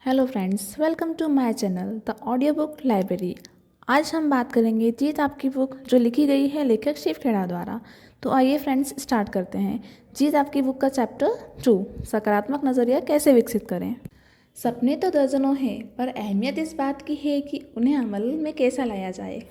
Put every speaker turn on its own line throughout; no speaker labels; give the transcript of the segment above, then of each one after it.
Hello friends, welcome to my channel the audio book library. आज हम बात करेंगे जीत आपकी बुक, जो लिखी गई है लेखक शिव खेड़ा द्वारा। तो आइए फ्रेंड्स, स्टार्ट करते हैं। जीत आपकी बुक का चैप्टर 2, सकारात्मक नज़रिया कैसे विकसित करें। सपने तो दर्जनों हैं, पर अहमियत इस बात की है कि उन्हें अमल में कैसा लाया जाए।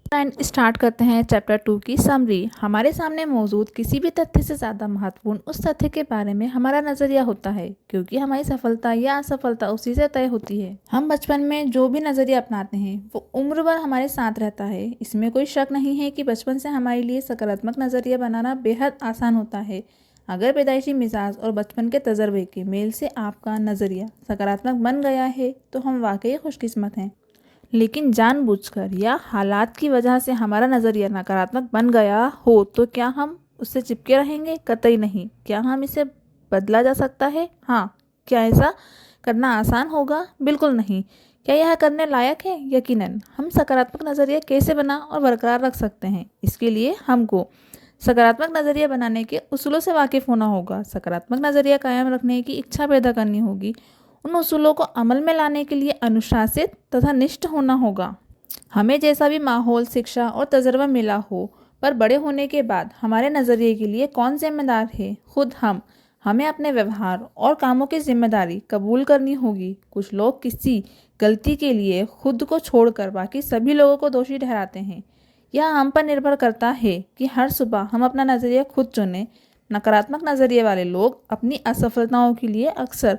एंड स्टार्ट करते हैं चैप्टर 2 की समरी। हमारे सामने मौजूद किसी भी तथ्य से ज़्यादा महत्वपूर्ण उस तथ्य के बारे में हमारा नज़रिया होता है, क्योंकि हमारी सफलता या असफलता उसी से तय होती है। हम बचपन में जो भी नज़रिया अपनाते हैं वो उम्र भर हमारे साथ रहता है। इसमें कोई शक नहीं है कि बचपन से हमारे लिए सकारात्मक नज़रिया बनाना बेहद आसान होता है। अगर पैदाइशी मिजाज और बचपन के तजर्बे के मेल से आपका नज़रिया सकारात्मक बन गया है तो हम वाकई खुशकिस्मत हैं। लेकिन जानबूझकर या हालात की वजह से हमारा नज़रिया नकारात्मक बन गया हो तो क्या हम उससे चिपके रहेंगे? कतई नहीं। क्या हम इसे बदला जा सकता है? हाँ। क्या ऐसा करना आसान होगा? बिल्कुल नहीं। क्या यह करने लायक है? यकीनन। हम सकारात्मक नज़रिया कैसे बना और बरकरार रख सकते हैं? इसके लिए हमको सकारात्मक नज़रिया बनाने के उसूलों से वाकिफ़ होना होगा। सकारात्मक नज़रिया कायम रखने की इच्छा पैदा करनी होगी। उन उसूलों को अमल में लाने के लिए अनुशासित तथा निष्ठ होना होगा। हमें जैसा भी माहौल, शिक्षा और तजर्बा मिला हो, पर बड़े होने के बाद हमारे नज़रिए के लिए कौन जिम्मेदार है? खुद हम। हमें अपने व्यवहार और कामों की जिम्मेदारी कबूल करनी होगी। कुछ लोग किसी गलती के लिए खुद को छोड़कर बाकी सभी लोगों को दोषी ठहराते हैं। यह हम पर निर्भर करता है कि हर सुबह हम अपना नज़रिया खुद चुनें। नकारात्मक नज़रिए वाले लोग अपनी असफलताओं के लिए अक्सर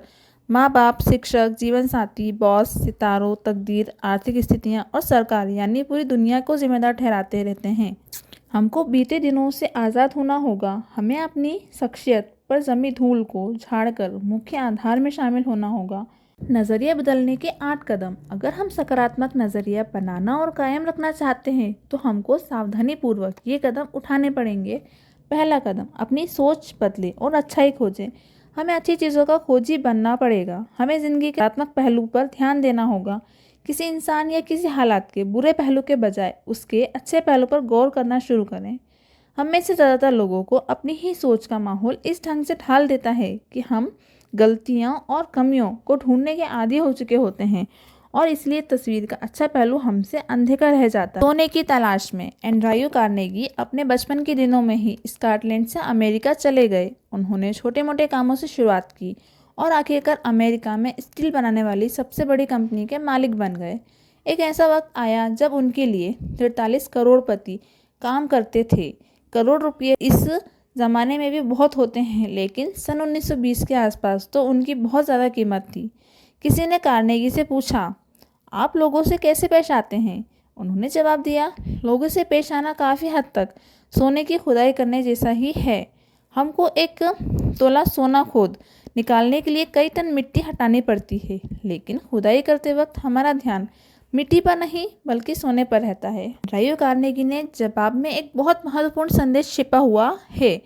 माँ बाप, शिक्षक, जीवन साथी, बॉस, सितारों, तकदीर, आर्थिक स्थितियाँ और सरकार यानी पूरी दुनिया को जिम्मेदार ठहराते रहते हैं। हमको बीते दिनों से आज़ाद होना होगा। हमें अपनी शख्सियत पर जमी धूल को झाड़कर मुख्य आधार में शामिल होना होगा। नज़रिया बदलने के 8 कदम। अगर हम सकारात्मक नज़रिया बनाना और कायम रखना चाहते हैं तो हमको सावधानीपूर्वक ये कदम उठाने पड़ेंगे। पहला कदम, अपनी सोच बदलें और अच्छाई खोजें। हमें अच्छी चीज़ों का खोजी बनना पड़ेगा। हमें ज़िंदगी के सकारात्मक पहलू पर ध्यान देना होगा। किसी इंसान या किसी हालात के बुरे पहलू के बजाय उसके अच्छे पहलू पर गौर करना शुरू करें। हम में से ज़्यादातर लोगों को अपनी ही सोच का माहौल इस ढंग से ढाल देता है कि हम गलतियों और कमियों को ढूंढने के आदी हो चुके होते हैं और इसलिए तस्वीर का अच्छा पहलू हमसे अनदेखा रह जाता है। सोने की तलाश में एंड्रयू कार्नेगी अपने बचपन के दिनों में ही स्कॉटलैंड से अमेरिका चले गए। उन्होंने छोटे मोटे कामों से शुरुआत की और आखिरकार अमेरिका में स्टील बनाने वाली सबसे बड़ी कंपनी के मालिक बन गए। एक ऐसा वक्त आया जब उनके लिए 43 करोड़पति काम करते थे। करोड़ रुपये इस ज़माने में भी बहुत होते हैं, लेकिन सन 1920 के आसपास तो उनकी बहुत ज़्यादा कीमत थी। किसी ने कार्नेगी से पूछा, आप लोगों से कैसे पेश आते हैं? उन्होंने जवाब दिया, लोगों से पेश आना काफ़ी हद तक सोने की खुदाई करने जैसा ही है। हमको एक तोला सोना खोद निकालने के लिए कई टन मिट्टी हटानी पड़ती है, लेकिन खुदाई करते वक्त हमारा ध्यान मिट्टी पर नहीं बल्कि सोने पर रहता है। ड्राइव कार्नेगी ने जवाब में एक बहुत महत्वपूर्ण संदेश छिपा हुआ है।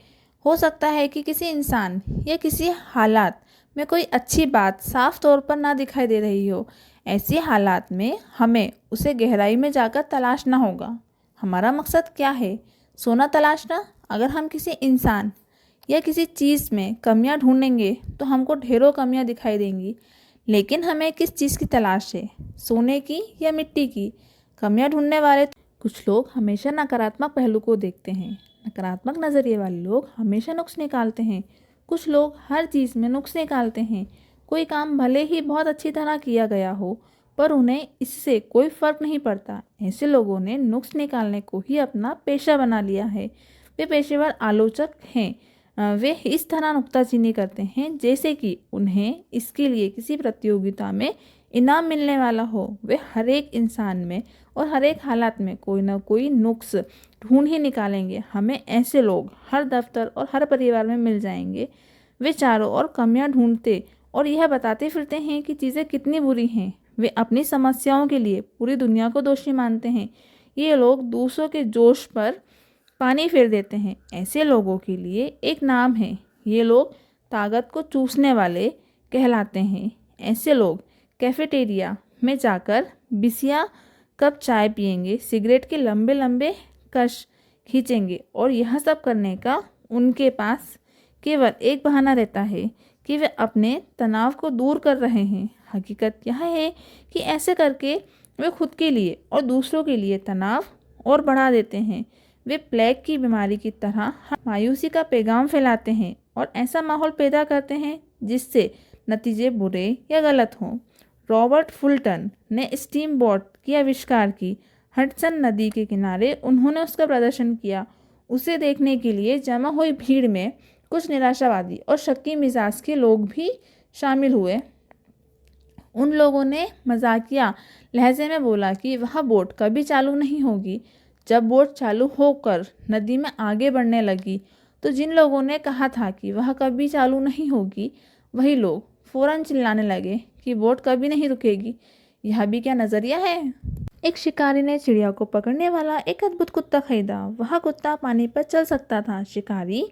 हो सकता है कि किसी इंसान या किसी हालात में कोई अच्छी बात साफ तौर पर ना दिखाई दे रही हो। ऐसी हालात में हमें उसे गहराई में जाकर तलाशना होगा। हमारा मकसद क्या है? सोना तलाशना। अगर हम किसी इंसान या किसी चीज़ में कमियां ढूंढेंगे तो हमको ढेरों कमियां दिखाई देंगी, लेकिन हमें किस चीज़ की तलाश है? सोने की या मिट्टी की? कमियां ढूंढने वाले कुछ लोग हमेशा नकारात्मक पहलू को देखते हैं। नकारात्मक नज़रिए वाले लोग हमेशा नुक्स निकालते हैं। कुछ लोग हर चीज़ में नुक्स निकालते हैं। कोई काम भले ही बहुत अच्छी तरह किया गया हो, पर उन्हें इससे कोई फ़र्क नहीं पड़ता। ऐसे लोगों ने नुक्स निकालने को ही अपना पेशा बना लिया है। वे पेशेवर आलोचक हैं। वे इस तरह नुक्ताचीनी करते हैं जैसे कि उन्हें इसके लिए किसी प्रतियोगिता में इनाम मिलने वाला हो। वे हर एक इंसान में और हर एक हालात में कोई ना कोई नुक्स ढूंढ ही निकालेंगे। हमें ऐसे लोग हर दफ्तर और हर परिवार में मिल जाएंगे। वे चारों ओर कमियां ढूंढते और यह बताते फिरते हैं कि चीज़ें कितनी बुरी हैं। वे अपनी समस्याओं के लिए पूरी दुनिया को दोषी मानते हैं। ये लोग दूसरों के जोश पर पानी फेर देते हैं। ऐसे लोगों के लिए एक नाम है, ये लोग ताकत को चूसने वाले कहलाते हैं। ऐसे लोग कैफेटेरिया में जाकर बिसिया कप चाय पिएंगे, सिगरेट के लंबे लंबे कश खींचेंगे और यह सब करने का उनके पास केवल एक बहाना रहता है कि वे अपने तनाव को दूर कर रहे हैं। हकीकत यह है कि ऐसे करके वे खुद के लिए और दूसरों के लिए तनाव और बढ़ा देते हैं। वे प्लेग की बीमारी की तरह मायूसी का पैगाम फैलाते हैं और ऐसा माहौल पैदा करते हैं जिससे नतीजे बुरे या गलत हों। रॉबर्ट फुलटन ने स्टीम बोट की आविष्कार की। हडसन नदी के किनारे उन्होंने उसका प्रदर्शन किया। उसे देखने के लिए जमा हुई भीड़ में कुछ निराशावादी और शक्की मिजाज के लोग भी शामिल हुए। उन लोगों ने मजाकिया लहजे में बोला कि वह बोट कभी चालू नहीं होगी। जब बोट चालू होकर नदी में आगे बढ़ने लगी तो जिन लोगों ने कहा था कि वह कभी चालू नहीं होगी, वही लोग फौरन चिल्लाने लगे कि बोट कभी नहीं रुकेगी। यह भी क्या नज़रिया है। एक शिकारी ने चिड़िया को पकड़ने वाला एक अद्भुत कुत्ता खरीदा। वह कुत्ता पानी पर चल सकता था। शिकारी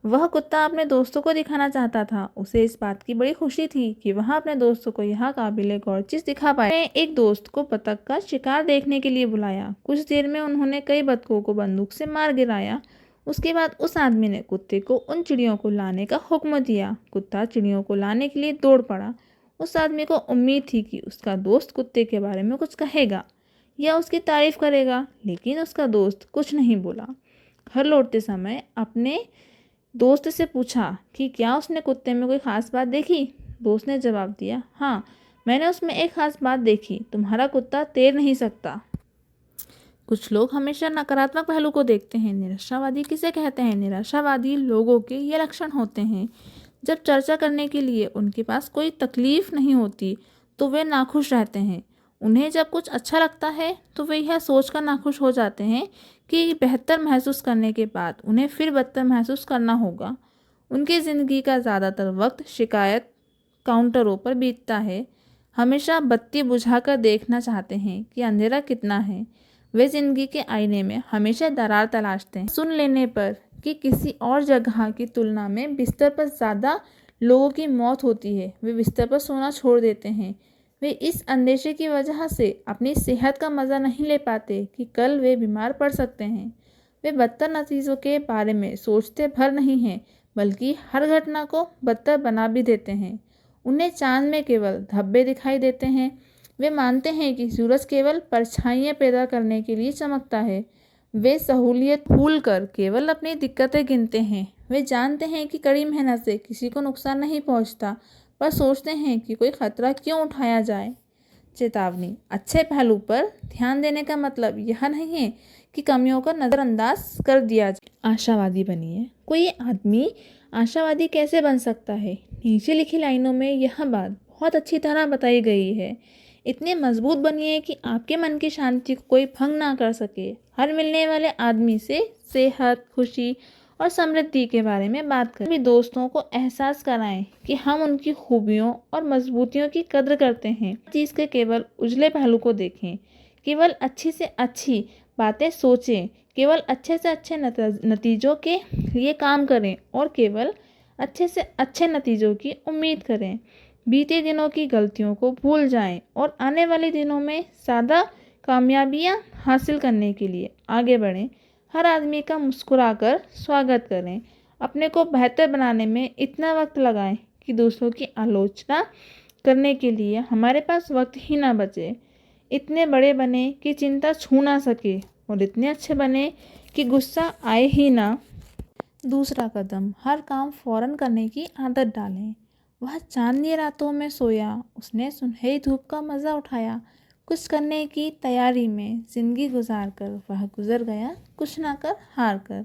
वह कुत्ता अपने दोस्तों को दिखाना चाहता था। उसे इस बात की बड़ी खुशी थी कि वह अपने दोस्तों को यह काबिले गौर चीज दिखा पाए। उसने एक दोस्त को बतख का शिकार देखने के लिए बुलाया। कुछ देर में उन्होंने कई बतखों को बंदूक से मार गिराया। उसके बाद उस आदमी ने कुत्ते को उन चिड़ियों को लाने का हुक्म दिया। कुत्ता चिड़ियों को लाने के लिए दौड़ पड़ा। उस आदमी को उम्मीद थी कि उसका दोस्त कुत्ते के बारे में कुछ कहेगा या उसकी तारीफ करेगा, लेकिन उसका दोस्त कुछ नहीं बोला। घर लौटते समय अपने दोस्त से पूछा कि क्या उसने कुत्ते में कोई ख़ास बात देखी। दोस्त ने जवाब दिया, हाँ, मैंने उसमें एक ख़ास बात देखी, तुम्हारा कुत्ता तैर नहीं सकता। कुछ लोग हमेशा नकारात्मक पहलू को देखते हैं। निराशावादी किसे कहते हैं? निराशावादी लोगों के ये लक्षण होते हैं। जब चर्चा करने के लिए उनके पास कोई तकलीफ नहीं होती तो वे नाखुश रहते हैं। उन्हें जब कुछ अच्छा लगता है तो वे यह सोचकर नाखुश हो जाते हैं कि बेहतर महसूस करने के बाद उन्हें फिर बदतर महसूस करना होगा। उनकी ज़िंदगी का ज़्यादातर वक्त शिकायत काउंटरों पर बीतता है। हमेशा बत्ती बुझाकर देखना चाहते हैं कि अंधेरा कितना है। वे ज़िंदगी के आईने में हमेशा दरार तलाशते हैं। सुन लेने पर कि किसी और जगह की तुलना में बिस्तर पर ज़्यादा लोगों की मौत होती है, वे बिस्तर पर सोना छोड़ देते हैं। वे इस अंदेशे की वजह से अपनी सेहत का मज़ा नहीं ले पाते कि कल वे बीमार पड़ सकते हैं। वे बदतर नतीजों के बारे में सोचते भर नहीं हैं, बल्कि हर घटना को बदतर बना भी देते हैं। उन्हें चांद में केवल धब्बे दिखाई देते हैं। वे मानते हैं कि सूरज केवल परछाइयाँ पैदा करने के लिए चमकता है। वे सहूलियत भूल कर केवल अपनी दिक्कतें गिनते हैं। वे जानते हैं कि कड़ी मेहनत से किसी को नुकसान नहीं पहुंचता, पर सोचते हैं कि कोई खतरा क्यों उठाया जाए। चेतावनी, अच्छे पहलू पर ध्यान देने का मतलब यह नहीं है कि कमियों को नज़रअंदाज कर दिया जाए। आशावादी बनिए। कोई आदमी आशावादी कैसे बन सकता है? नीचे लिखी लाइनों में यह बात बहुत अच्छी तरह बताई गई है। इतने मजबूत बनिए कि आपके मन की शांति को कोई भंग ना कर सके। हर मिलने वाले आदमी से सेहत, खुशी और समृद्धि के बारे में बात करें। भी दोस्तों को एहसास कराएं कि हम उनकी खूबियों और मजबूतियों की कद्र करते हैं। चीज़ के केवल उजले पहलू को देखें। केवल अच्छी से अच्छी बातें सोचें। केवल अच्छे से अच्छे नतीजों के लिए काम करें और केवल अच्छे से अच्छे नतीजों की उम्मीद करें। बीते दिनों की गलतियों को भूल जाएं और आने वाले दिनों में ज़्यादा कामयाबियां हासिल करने के लिए आगे बढ़ें। हर आदमी का मुस्कुराकर स्वागत करें। अपने को बेहतर बनाने में इतना वक्त लगाएं कि दूसरों की आलोचना करने के लिए हमारे पास वक्त ही ना बचे। इतने बड़े बने कि चिंता छू ना सके और इतने अच्छे बने कि गुस्सा आए ही ना। दूसरा कदम, हर काम फौरन करने की आदत डालें। वह चांदनी रातों में सोया, उसने सुनहरी धूप का मज़ा उठाया। कुछ करने की तैयारी में ज़िंदगी गुजार कर वह गुजर गया, कुछ ना कर हार कर।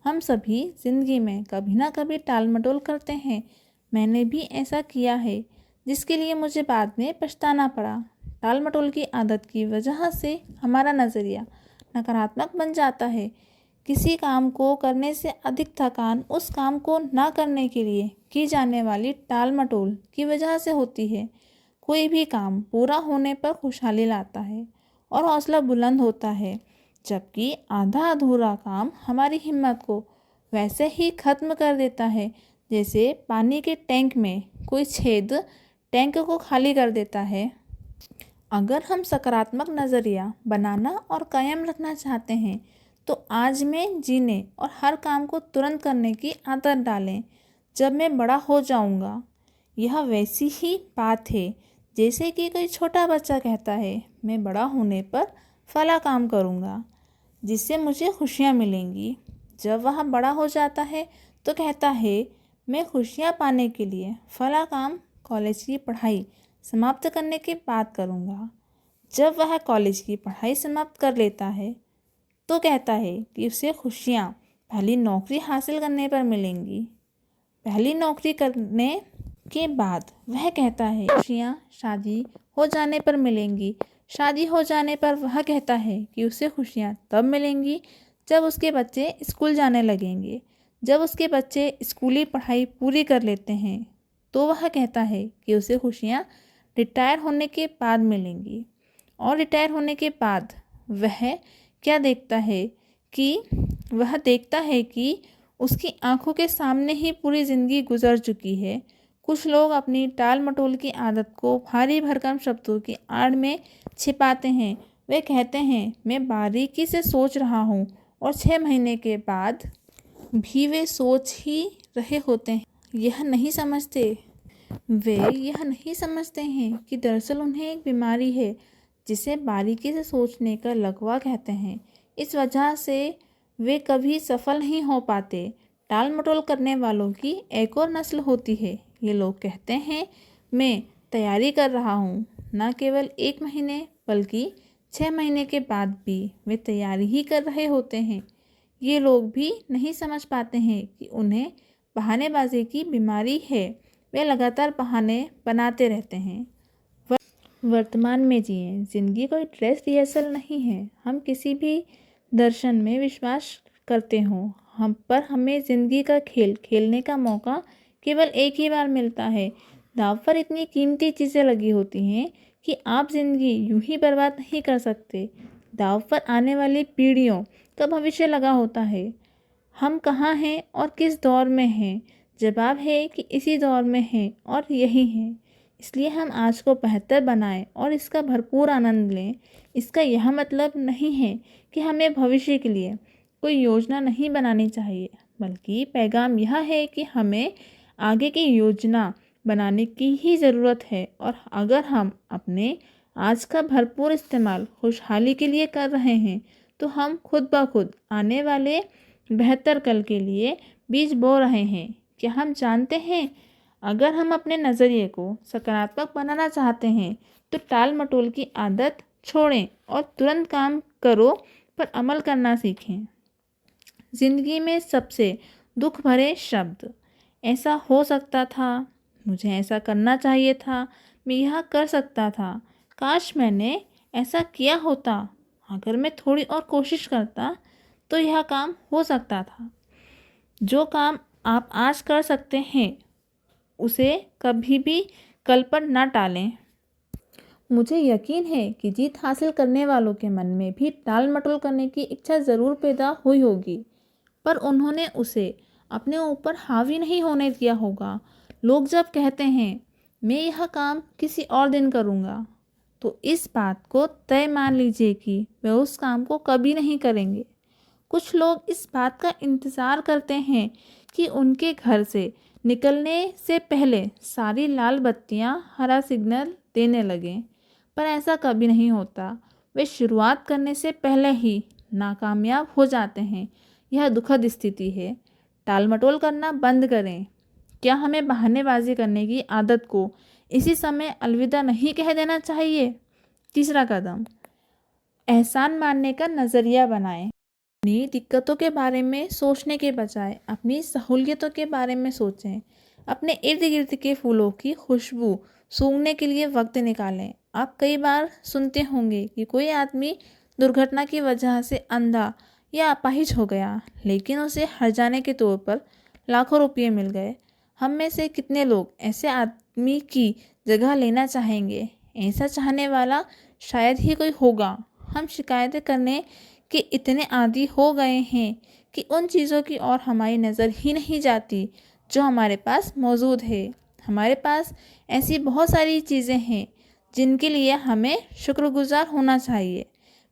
हम सभी ज़िंदगी में कभी ना कभी टाल मटोल करते हैं। मैंने भी ऐसा किया है, जिसके लिए मुझे बाद में पछताना पड़ा। टाल मटोल की आदत की वजह से हमारा नज़रिया नकारात्मक बन जाता है। किसी काम को करने से अधिक थकान उस काम को ना करने के लिए की जाने वाली टाल मटोल की वजह से होती है। कोई भी काम पूरा होने पर खुशहाली लाता है और हौसला बुलंद होता है, जबकि आधा अधूरा काम हमारी हिम्मत को वैसे ही ख़त्म कर देता है जैसे पानी के टैंक में कोई छेद टैंक को खाली कर देता है। अगर हम सकारात्मक नज़रिया बनाना और कायम रखना चाहते हैं तो आज में जीने और हर काम को तुरंत करने की आदत डालें। जब मैं बड़ा हो जाऊंगा, यह वैसी ही बात है जैसे कि कोई छोटा बच्चा कहता है, मैं बड़ा होने पर फला काम करूँगा जिससे मुझे खुशियाँ मिलेंगी। जब वह बड़ा हो जाता है तो कहता है, मैं खुशियाँ पाने के लिए फला काम कॉलेज की पढ़ाई समाप्त करने के बाद करूँगा। जब वह कॉलेज की पढ़ाई समाप्त कर लेता है तो कहता है कि उसे खुशियाँ पहली नौकरी हासिल करने पर मिलेंगी। पहली नौकरी करने के बाद वह कहता है खुशियाँ शादी हो जाने पर मिलेंगी। शादी हो जाने पर वह कहता है कि उसे खुशियाँ तब मिलेंगी जब उसके बच्चे स्कूल जाने लगेंगे। जब उसके बच्चे स्कूली पढ़ाई पूरी कर लेते हैं तो वह कहता है कि उसे खुशियाँ रिटायर होने के बाद मिलेंगी। और रिटायर होने के बाद वह क्या देखता है कि वह देखता है कि उसकी आंखों के सामने ही पूरी ज़िंदगी गुजर चुकी है। कुछ लोग अपनी टाल मटोल की आदत को भारी भरकम शब्दों की आड़ में छिपाते हैं। वे कहते हैं, मैं बारीकी से सोच रहा हूँ, और 6 महीने के बाद भी वे सोच ही रहे होते हैं। वे यह नहीं समझते हैं कि दरअसल उन्हें एक बीमारी है जिसे बारीकी से सोचने का लकवा कहते हैं। इस वजह से वे कभी सफल नहीं हो पाते। टाल मटोल करने वालों की एक और नस्ल होती है। ये लोग कहते हैं, मैं तैयारी कर रहा हूँ। न केवल 1 महीने बल्कि 6 महीने के बाद भी वे तैयारी ही कर रहे होते हैं। ये लोग भी नहीं समझ पाते हैं कि उन्हें बहानेबाजी की बीमारी है। वे लगातार बहाने बनाते रहते हैं। वर्तमान में जिएं। ज़िंदगी कोई ड्रेस रिहर्सल नहीं है। हम किसी भी दर्शन में विश्वास करते हों, पर हमें ज़िंदगी का खेल खेलने का मौका केवल एक ही बार मिलता है। दांव पर इतनी कीमती चीज़ें लगी होती हैं कि आप ज़िंदगी यूं ही बर्बाद नहीं कर सकते। दांव पर आने वाली पीढ़ियों का भविष्य लगा होता है। हम कहाँ हैं और किस दौर में हैं? जवाब है कि इसी दौर में हैं और यही हैं। इसलिए हम आज को बेहतर बनाएं और इसका भरपूर आनंद लें। इसका यह मतलब नहीं है कि हमें भविष्य के लिए कोई योजना नहीं बनानी चाहिए, बल्कि पैगाम यह है कि हमें आगे की योजना बनाने की ही ज़रूरत है। और अगर हम अपने आज का भरपूर इस्तेमाल खुशहाली के लिए कर रहे हैं तो हम खुद ब खुद आने वाले बेहतर कल के लिए बीज बो रहे हैं। क्या हम जानते हैं, अगर हम अपने नज़रिए को सकारात्मक बनाना चाहते हैं तो टाल मटोल की आदत छोड़ें और तुरंत काम करो पर अमल करना सीखें। ज़िंदगी में सबसे दुख भरे शब्द, ऐसा हो सकता था, मुझे ऐसा करना चाहिए था, मैं यह कर सकता था, काश मैंने ऐसा किया होता, अगर मैं थोड़ी और कोशिश करता तो यह काम हो सकता था। जो काम आप आज कर सकते हैं उसे कभी भी कल पर ना टालें। मुझे यकीन है कि जीत हासिल करने वालों के मन में भी टाल मटोल करने की इच्छा ज़रूर पैदा हुई होगी, पर उन्होंने उसे अपने ऊपर हावी नहीं होने दिया होगा। लोग जब कहते हैं, मैं यह काम किसी और दिन करूँगा, तो इस बात को तय मान लीजिए कि वे उस काम को कभी नहीं करेंगे। कुछ लोग इस बात का इंतज़ार करते हैं कि उनके घर से निकलने से पहले सारी लाल बत्तियां हरा सिग्नल देने लगें, पर ऐसा कभी नहीं होता। वे शुरुआत करने से पहले ही नाकामयाब हो जाते हैं। यह दुखद स्थिति है। टाल मटोल करना बंद करें। क्या हमें बहानेबाजी करने की आदत को इसी समय अलविदा नहीं कह देना चाहिए? तीसरा कदम, एहसान मानने का नज़रिया बनाएं। अपनी दिक्कतों के बारे में सोचने के बजाय अपनी सहूलियतों के बारे में सोचें। अपने इर्द गिर्द के फूलों की खुशबू सूंघने के लिए वक्त निकालें। आप कई बार सुनते होंगे कि कोई आदमी दुर्घटना की वजह से अंधा या अपाहिज हो गया, लेकिन उसे हर्जाने के तौर पर लाखों रुपये मिल गए। हम में से कितने लोग ऐसे आदमी की जगह लेना चाहेंगे? ऐसा चाहने वाला शायद ही कोई होगा। हम शिकायतें करने कि इतने आदी हो गए हैं कि उन चीज़ों की ओर हमारी नज़र ही नहीं जाती जो हमारे पास मौजूद है। हमारे पास ऐसी बहुत सारी चीज़ें हैं जिनके लिए हमें शुक्रगुजार होना चाहिए।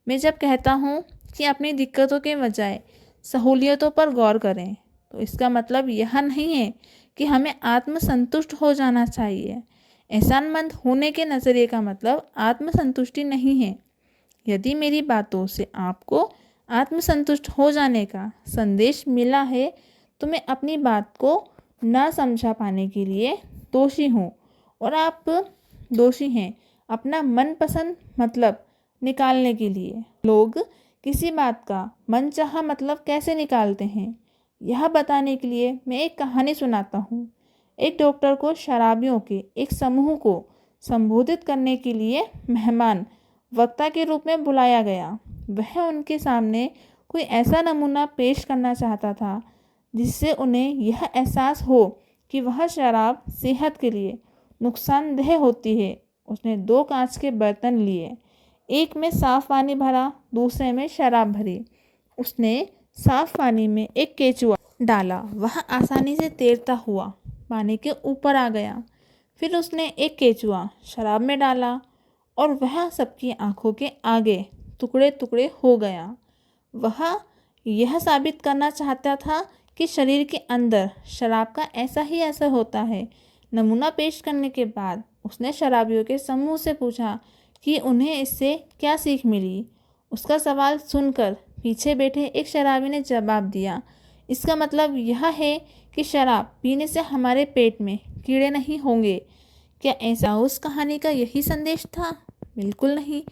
मैं जब कहता हूँ कि अपनी दिक्कतों के बजाय सहूलियतों पर गौर करें, तो इसका मतलब यह नहीं है कि हमें आत्मसंतुष्ट हो जाना चाहिए। एहसानमंद होने के नज़रिए का मतलब आत्मसंतुष्टि नहीं है। यदि मेरी बातों से आपको आत्मसंतुष्ट हो जाने का संदेश मिला है तो मैं अपनी बात को ना समझा पाने के लिए दोषी हूँ और आप दोषी हैं अपना मनपसंद मतलब निकालने के लिए। लोग किसी बात का मनचाहा मतलब कैसे निकालते हैं, यह बताने के लिए मैं एक कहानी सुनाता हूँ। एक डॉक्टर को शराबियों के एक समूह को संबोधित करने के लिए मेहमान वक्ता के रूप में बुलाया गया। वह उनके सामने कोई ऐसा नमूना पेश करना चाहता था जिससे उन्हें यह एहसास हो कि वह शराब सेहत के लिए नुकसानदेह होती है। उसने 2 कांच के बर्तन लिए, एक में साफ पानी भरा, दूसरे में शराब भरी। उसने साफ पानी में एक केचुआ डाला, वह आसानी से तैरता हुआ पानी के ऊपर आ गया। फिर उसने एक केचुआ शराब में डाला और वह सबकी आंखों के आगे टुकड़े टुकड़े हो गया। वह यह साबित करना चाहता था कि शरीर के अंदर शराब का ऐसा ही असर होता है। नमूना पेश करने के बाद उसने शराबियों के समूह से पूछा कि उन्हें इससे क्या सीख मिली। उसका सवाल सुनकर पीछे बैठे एक शराबी ने जवाब दिया, इसका मतलब यह है कि शराब पीने से हमारे पेट में कीड़े नहीं होंगे। क्या ऐसा उस कहानी का यही संदेश था? बिल्कुल नहीं।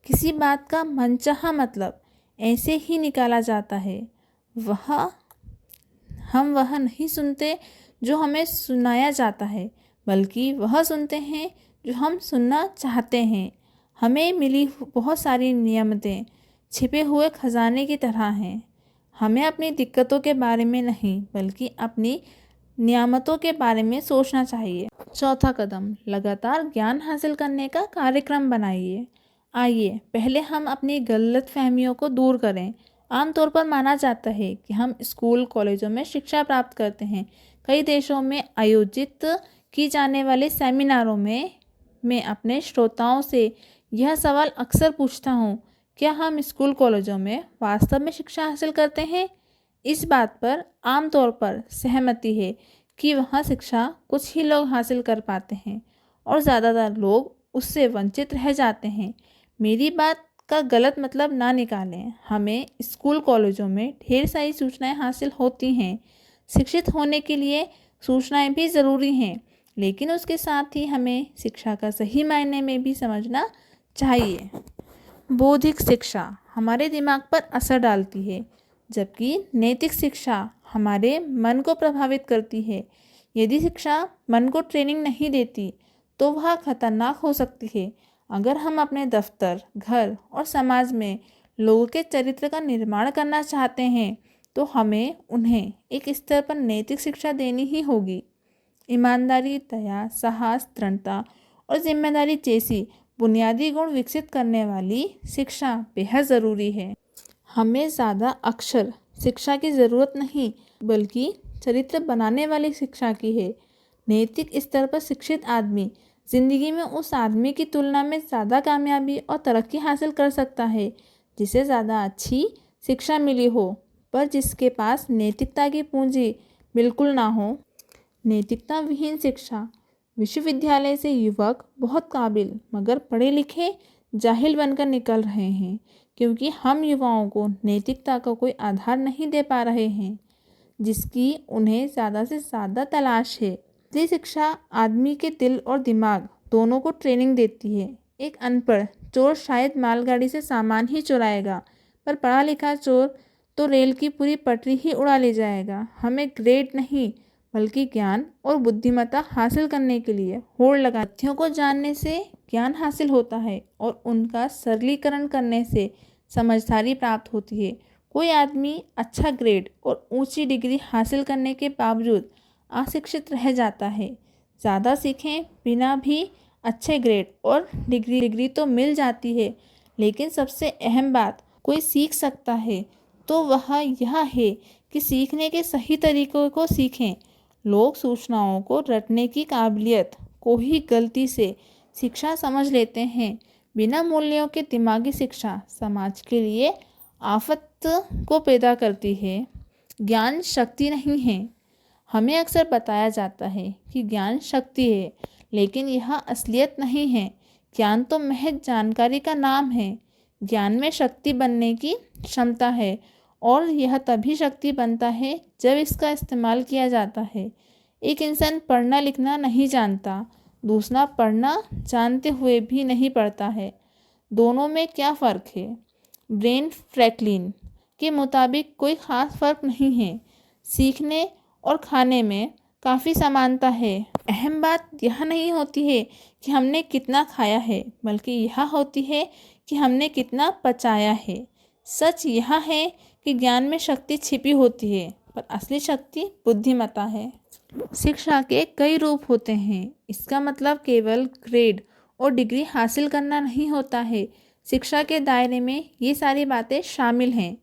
किसी बात का मनचाहा मतलब ऐसे ही निकाला जाता है। हम वह नहीं सुनते जो हमें सुनाया जाता है, बल्कि वह सुनते हैं जो हम सुनना चाहते हैं। हमें मिली बहुत सारी नियमतें छिपे हुए खजाने की तरह हैं। हमें अपनी दिक्कतों के बारे में नहीं बल्कि अपनी नियामतों के बारे में सोचना चाहिए। चौथा कदम, लगातार ज्ञान हासिल करने का कार्यक्रम बनाइए। आइए पहले हम अपनी गलत फहमियों को दूर करें। आमतौर पर माना जाता है कि हम स्कूल कॉलेजों में शिक्षा प्राप्त करते हैं। कई देशों में आयोजित की जाने वाले सेमिनारों में मैं अपने श्रोताओं से यह सवाल अक्सर पूछता हूँ, क्या हम स्कूल कॉलेजों में वास्तव में शिक्षा हासिल करते हैं? इस बात पर आमतौर पर सहमति है कि वहाँ शिक्षा कुछ ही लोग हासिल कर पाते हैं और ज़्यादातर लोग उससे वंचित रह जाते हैं। मेरी बात का गलत मतलब ना निकालें। हमें स्कूल कॉलेजों में ढेर सारी सूचनाएं हासिल होती हैं। शिक्षित होने के लिए सूचनाएं भी ज़रूरी हैं, लेकिन उसके साथ ही हमें शिक्षा का सही मायने में भी समझना चाहिए। बौद्धिक शिक्षा हमारे दिमाग पर असर डालती है, जबकि नैतिक शिक्षा हमारे मन को प्रभावित करती है। यदि शिक्षा मन को ट्रेनिंग नहीं देती तो वह खतरनाक हो सकती है। अगर हम अपने दफ्तर, घर और समाज में लोगों के चरित्र का निर्माण करना चाहते हैं तो हमें उन्हें एक स्तर पर नैतिक शिक्षा देनी ही होगी। ईमानदारी, दया, साहस, दृढ़ता और जिम्मेदारी जैसी बुनियादी गुण विकसित करने वाली शिक्षा बेहद ज़रूरी है। हमें ज़्यादा अक्षर शिक्षा की ज़रूरत नहीं बल्कि चरित्र बनाने वाली शिक्षा की है। नैतिक स्तर पर शिक्षित आदमी ज़िंदगी में उस आदमी की तुलना में ज़्यादा कामयाबी और तरक्की हासिल कर सकता है जिसे ज़्यादा अच्छी शिक्षा मिली हो, पर जिसके पास नैतिकता की पूंजी बिल्कुल ना हो। नैतिकता विहीन शिक्षा। विश्वविद्यालय से युवक बहुत काबिल मगर पढ़े लिखे जाहिल बनकर निकल रहे हैं क्योंकि हम युवाओं को नैतिकता का कोई आधार नहीं दे पा रहे हैं जिसकी उन्हें ज़्यादा से ज़्यादा तलाश है। ये शिक्षा आदमी के दिल और दिमाग दोनों को ट्रेनिंग देती है। एक अनपढ़ चोर शायद मालगाड़ी से सामान ही चुराएगा, पर पढ़ा लिखा चोर तो रेल की पूरी पटरी ही उड़ा ले जाएगा। हमें ग्रेड नहीं बल्कि ज्ञान और बुद्धिमत्ता हासिल करने के लिए होड़ लगा। तथ्यों को जानने से ज्ञान हासिल होता है और उनका सरलीकरण करने से समझदारी प्राप्त होती है। कोई आदमी अच्छा ग्रेड और ऊंची डिग्री हासिल करने के बावजूद अशिक्षित रह जाता है। ज़्यादा सीखें बिना भी अच्छे ग्रेड और डिग्री तो मिल जाती है, लेकिन सबसे अहम बात कोई सीख सकता है तो वह यह है कि सीखने के सही तरीकों को सीखें। लोग सूचनाओं को रटने की काबिलियत को ही गलती से शिक्षा समझ लेते हैं। बिना मूल्यों के दिमागी शिक्षा समाज के लिए आफत को पैदा करती है। ज्ञान शक्ति नहीं है, हमें अक्सर बताया जाता है कि ज्ञान शक्ति है, लेकिन यह असलियत नहीं है। ज्ञान तो महज जानकारी का नाम है। ज्ञान में शक्ति बनने की क्षमता है, और यह तभी शक्ति बनता है जब इसका इस्तेमाल किया जाता है। एक इंसान पढ़ना लिखना नहीं जानता, दूसरा पढ़ना जानते हुए भी नहीं पढ़ता है। दोनों में क्या फ़र्क है? ब्रेन फ्रैंकलिन के मुताबिक कोई ख़ास फ़र्क नहीं है। सीखने और खाने में काफ़ी समानता है। अहम बात यह नहीं होती है कि हमने कितना खाया है, बल्कि यह होती है कि हमने कितना पचाया है। सच यह है कि ज्ञान में शक्ति छिपी होती है, पर असली शक्ति बुद्धिमत्ता है। शिक्षा के कई रूप होते हैं। इसका मतलब केवल ग्रेड और डिग्री हासिल करना नहीं होता है। शिक्षा के दायरे में ये सारी बातें शामिल हैं।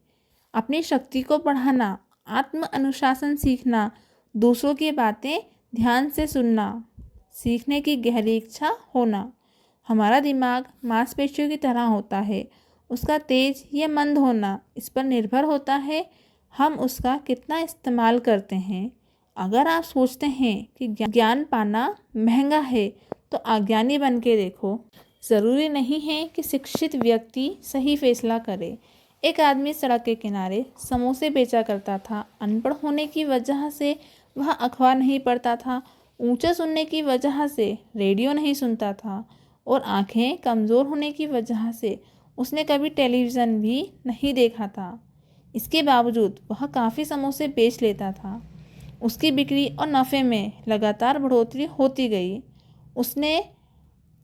अपनी शक्ति को बढ़ाना, आत्म अनुशासन सीखना, दूसरों की बातें ध्यान से सुनना, सीखने की गहरी इच्छा होना। हमारा दिमाग मांसपेशियों की तरह होता है। उसका तेज या मंद होना इस पर निर्भर होता है हम उसका कितना इस्तेमाल करते हैं। अगर आप सोचते हैं कि ज्ञान पाना महंगा है, तो अज्ञानी बन के देखो। ज़रूरी नहीं है कि शिक्षित व्यक्ति सही फैसला करे। एक आदमी सड़क के किनारे समोसे बेचा करता था। अनपढ़ होने की वजह से वह अखबार नहीं पढ़ता था, ऊंचा सुनने की वजह से रेडियो नहीं सुनता था, और आंखें कमज़ोर होने की वजह से उसने कभी टेलीविज़न भी नहीं देखा था। इसके बावजूद वह काफ़ी समोसे बेच लेता था। उसकी बिक्री और नफ़े में लगातार बढ़ोतरी होती गई। उसने